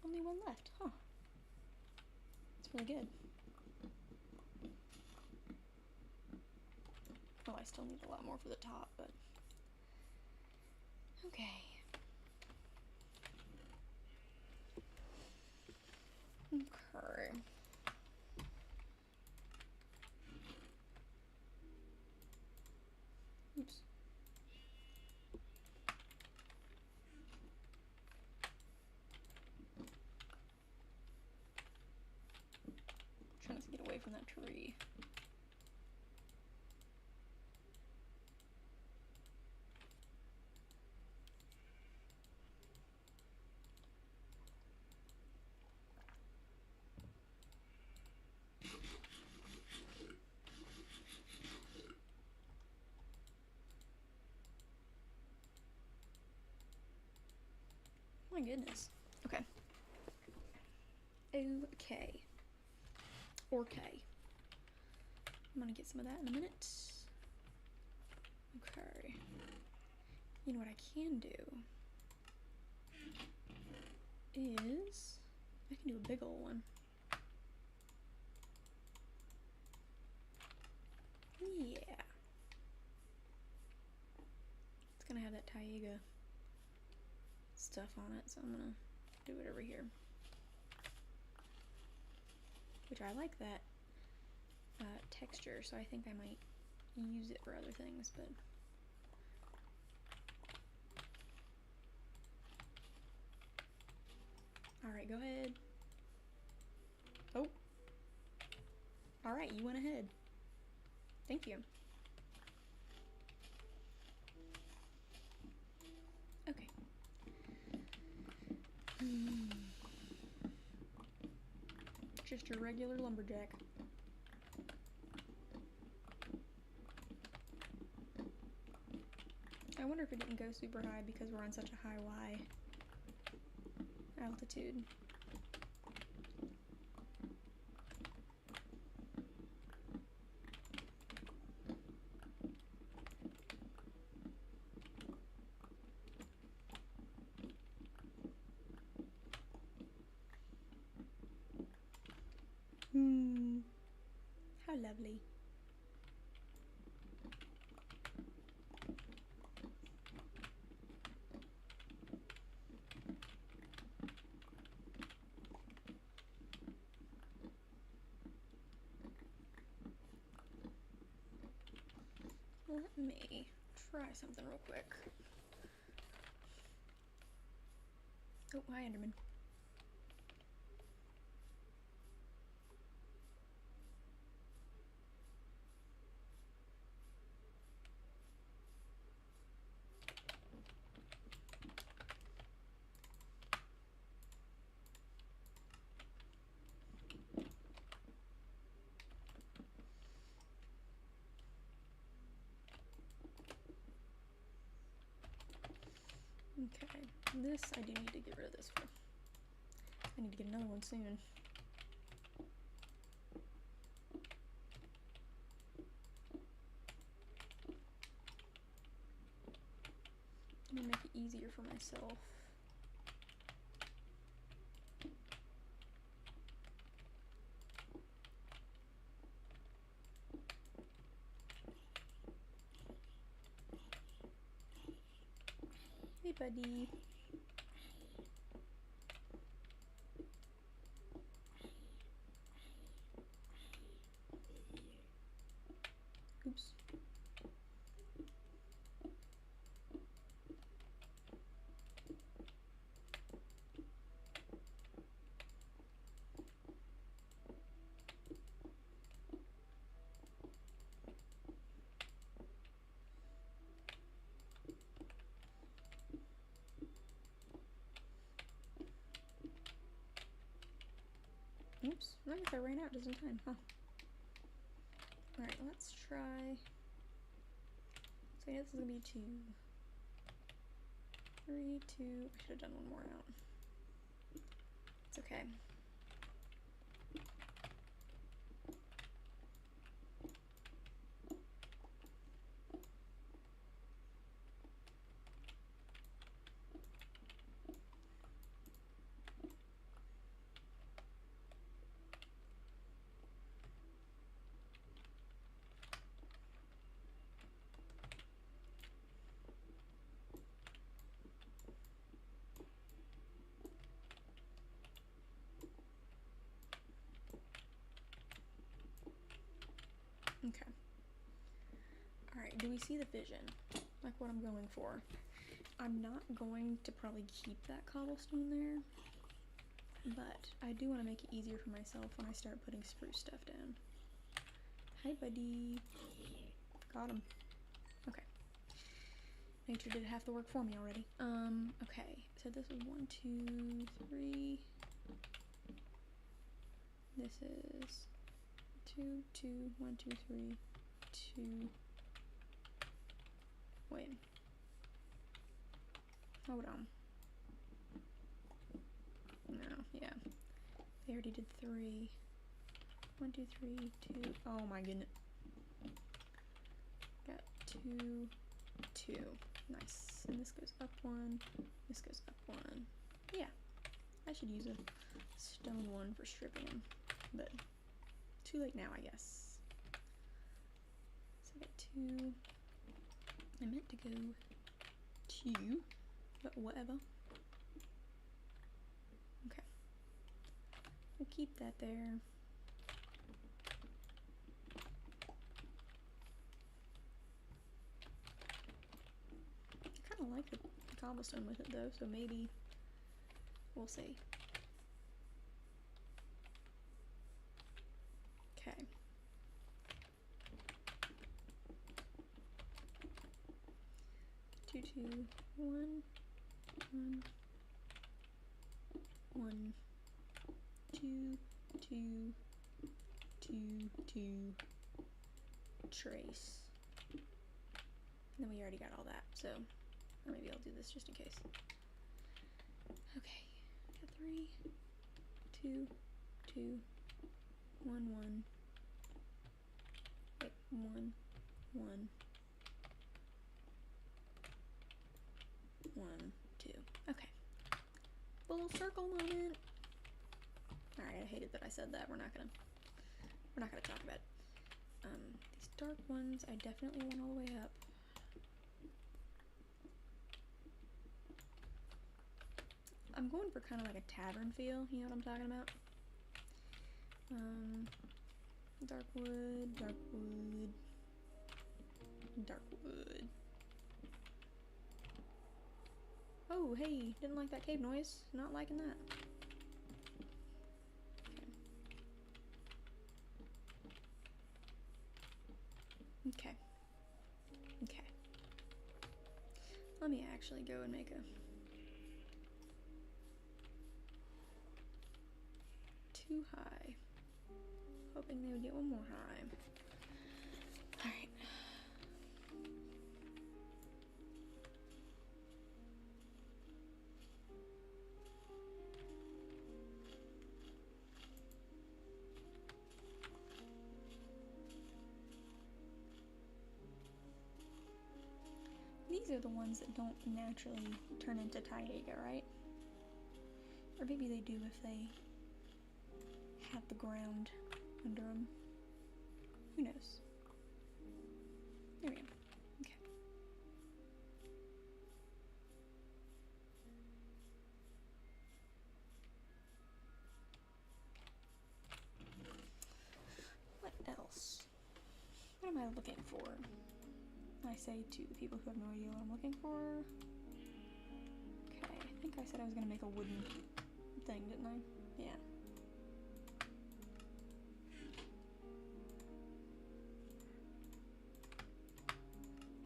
A: Only one left, huh? It's really good. Oh, I still need a lot more for the top, but okay. Okay. Oops. Trying to get away from that tree. My goodness. Okay. Okay. Okay. I'm gonna get some of that in a minute. Okay. You know what I can do is I can do a big old one. Yeah. It's gonna have that Taiga stuff on it, so I'm gonna do it over here. Which I like that texture, so I think I might use it for other things, but alright, go ahead. Oh. Alright, you went ahead. Thank you. Okay. Just your regular lumberjack. I wonder if it didn't go super high because we're on such a high Y altitude. How lovely. Let me try something real quick. Oh, hi, Enderman. Okay, this I do need to get rid of this one. I need to get another one soon. I'm gonna make it easier for myself. Hey, buddy. Oops. Oops, I guess I ran out just in time, huh? Alright, let's try... So I guess this is gonna be 2, 3, 2... I should have done one more out. It's okay. Okay. Alright, do we see the vision? Like what I'm going for? I'm not going to probably keep that cobblestone there, but I do want to make it easier for myself when I start putting spruce stuff down. Hi, buddy. Got him. Okay. Nature did half the work for me already. Okay. So this is 1, 2, 3. This is 2, 2, 1, 2, 3, 2. Wait. Hold on. No, yeah. They already did 3. 1, 2, 3, 2. Oh my goodness. Got 2, 2. Nice. And this goes up 1. This goes up 1. Yeah. I should use a stone one for stripping them. But too late now, I guess. So I got 2. I meant to go 2, but whatever. Okay. We'll keep that there. I kind of like the cobblestone with it though, so maybe we'll see. Okay. Two, 1, 1, 1, 2, 2, 2, 2, trace. And then we already got all that, so or maybe I'll do this just in case. Okay, got 3, 2, 2, 1, 1. Wait, 1, 1. 1, 2. Okay. Full circle moment. Alright, I hated that I said that. We're not gonna talk about it. These dark ones I definitely want all the way up. I'm going for kind of like a tavern feel, you know what I'm talking about? Dark wood, dark wood, dark wood. Oh, hey, didn't like that cave noise. Not liking that. Okay. Okay. Let me actually go and make a... too high. Hoping they would get one more high. Alright. These are the ones that don't naturally turn into Taiga, right? Or maybe they do if they have the ground under them. Who knows? There we go. Okay. What else? What am I looking for? I say to the people who have no idea what I'm looking for. Okay, I think I said I was gonna make a wooden thing, didn't I? Yeah.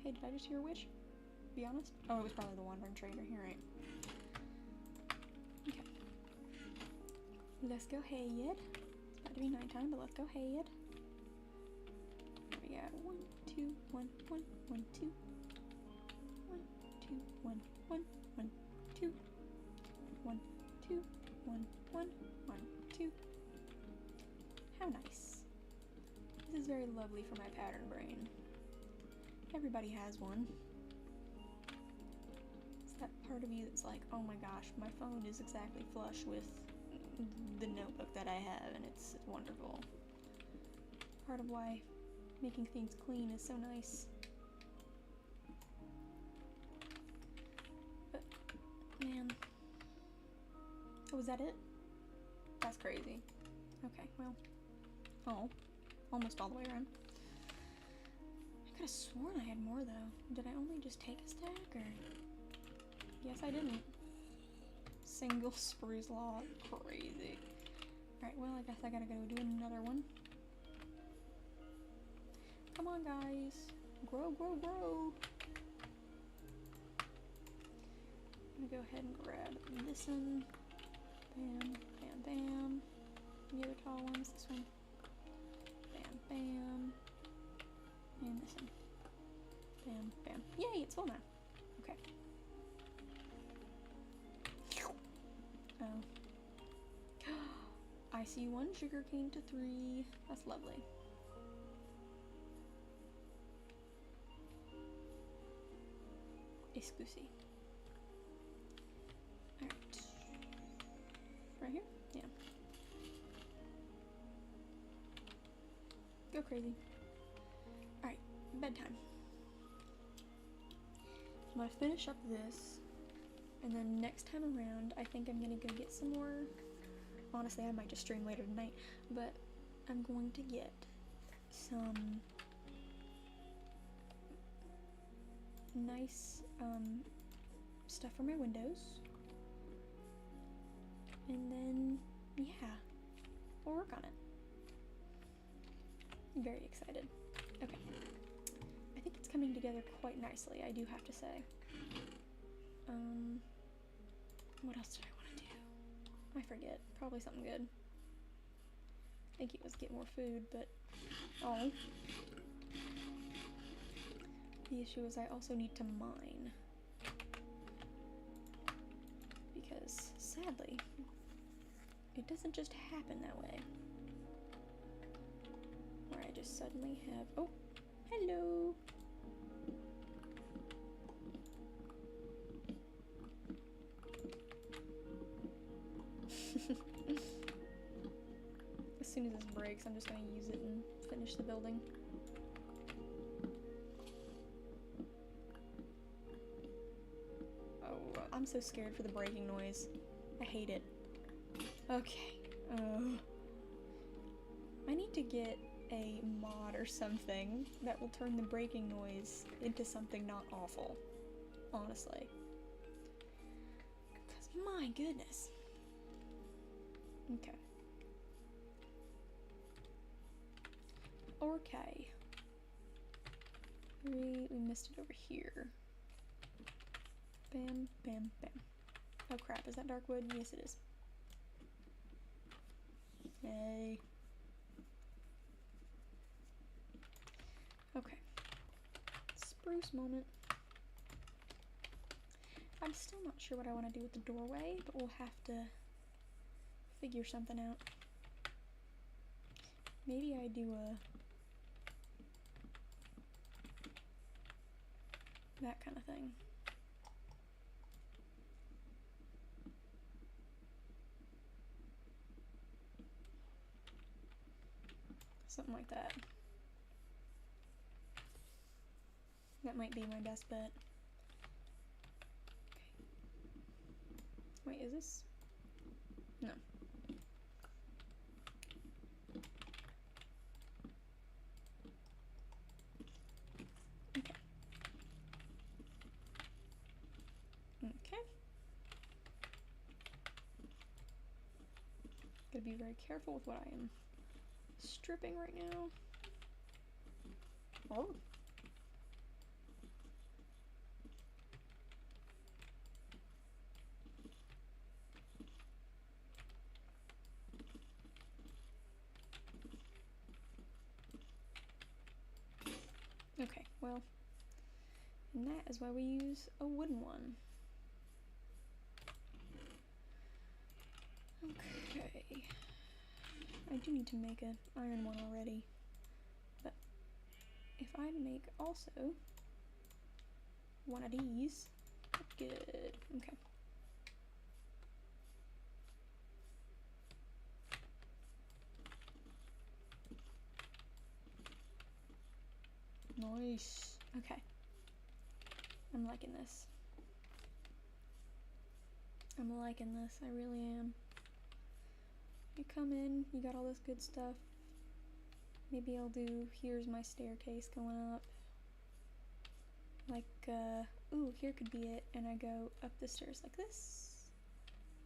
A: Hey, did I just hear a witch? Be honest? Oh, it was probably the wandering trader. You're right. Okay. Let's go ahead about to be nighttime, but let's go ahead. We got 1, 2, 1, 1, 1, 2. 1, 2, 1, 1, 1, 2. 1, 2, 1, 1, 1, 2. How nice. This is very lovely for my pattern brain. Everybody has one. It's that part of you that's like, oh my gosh, my phone is exactly flush with the notebook that I have, and it's wonderful. Part of why making things clean is so nice. But, man. Oh, was that it? That's crazy. Okay, well. Oh. Almost all the way around. I could have sworn I had more, though. Did I only just take a stack, or? Yes, I didn't. Single spruce log. Crazy. Alright, well, I guess I gotta go do another one. Come on, guys. Grow, grow, grow. I'm gonna go ahead and grab this one. Bam, bam, bam. The other tall one's this one. Bam, bam. And this one. Bam, bam. Yay, it's full now. Okay. Oh. I see 1 sugarcane to 3. That's lovely. Excuse. Alright. Right here? Yeah. Go crazy. Alright, bedtime. I'm gonna finish up this, and then next time around, I think I'm gonna go get some more. Honestly, I might just stream later tonight, but I'm going to get some nice stuff for my windows, and then yeah, we'll work on it. I'm very excited. Okay, I think it's coming together quite nicely, I do have to say. What else did I want to do? I forget. Probably something good. I think it was get more food, but oh. The issue is I also need to mine. Because, sadly, it doesn't just happen that way. Where I just suddenly have... Oh! Hello! As soon as this breaks, I'm just gonna use it and finish the building. I'm so scared for the breaking noise. I hate it. Okay. I need to get a mod or something that will turn the breaking noise into something not awful. Honestly. Because my goodness. Okay. Okay. We missed it over here. Bam, bam, bam. Oh crap, is that dark wood? Yes, it is. Hey. Okay. Spruce moment. I'm still not sure what I want to do with the doorway, but we'll have to figure something out. Maybe I do that kind of thing. Something like that. That might be my best bet. Okay. Wait, is this? No. Okay. Okay. Gotta be very careful with what I am stripping right now. Oh. well, and that is why we use a wooden one. Okay. I do need to make an iron one already. But if I make also one of these, that's good. Okay. Nice. Okay. I'm liking this. I'm liking this. I really am. You come in, you got all this good stuff. Maybe I'll do, here's my staircase going up. Like, ooh, here could be it. And I go up the stairs like this.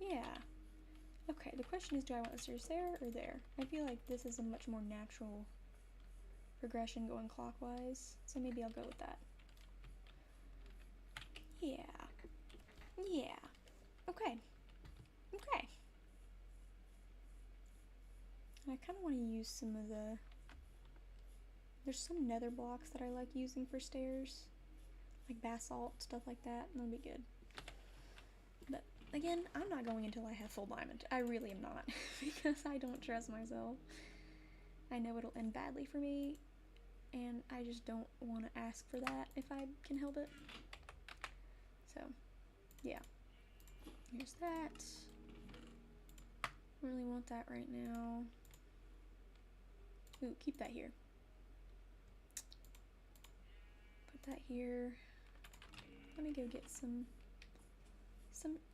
A: Yeah. Okay, the question is, do I want the stairs there or there? I feel like this is a much more natural progression going clockwise, so maybe I'll go with that. Yeah. Yeah. Okay. Okay. I kind of want to use some of the... There's some nether blocks that I like using for stairs. Like basalt, stuff like that. That'll be good. But again, I'm not going until I have full diamond. I really am not. Because I don't trust myself. I know it'll end badly for me. And I just don't want to ask for that if I can help it. So, yeah. Here's that. Really want that right now. Ooh, keep that here. Put that here. Let me go get some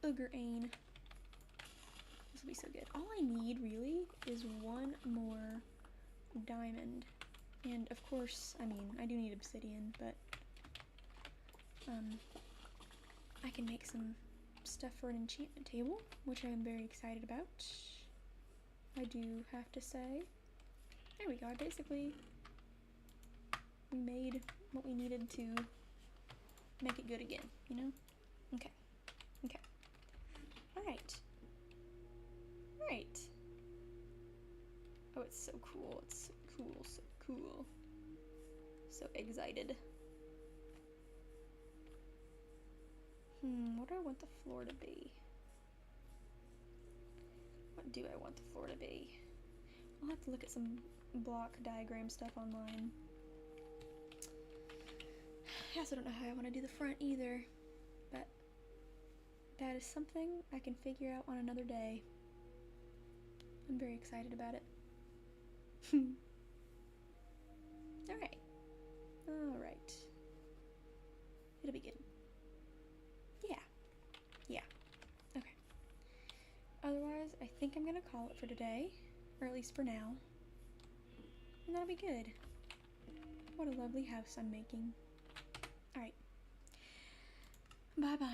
A: Ugraine. This will be so good. All I need really is one more diamond. And of course, I mean, I do need obsidian, but I can make some stuff for an enchantment table, which I am very excited about. I do have to say. There we go. Basically, we made what we needed to make it good again, you know? Okay. Okay. Alright. Alright. Oh, it's so cool. It's so cool. So cool. So excited. What do I want the floor to be? What do I want the floor to be? I'll have to look at some block diagram stuff online. I also don't know how I want to do the front either, but that is something I can figure out on another day. I'm very excited about it. Alright. Alright. It'll be good. Yeah. Yeah. Okay. Otherwise, I think I'm gonna call it for today, or at least for now. And that'll be good. What a lovely house I'm making. Alright. Bye-bye.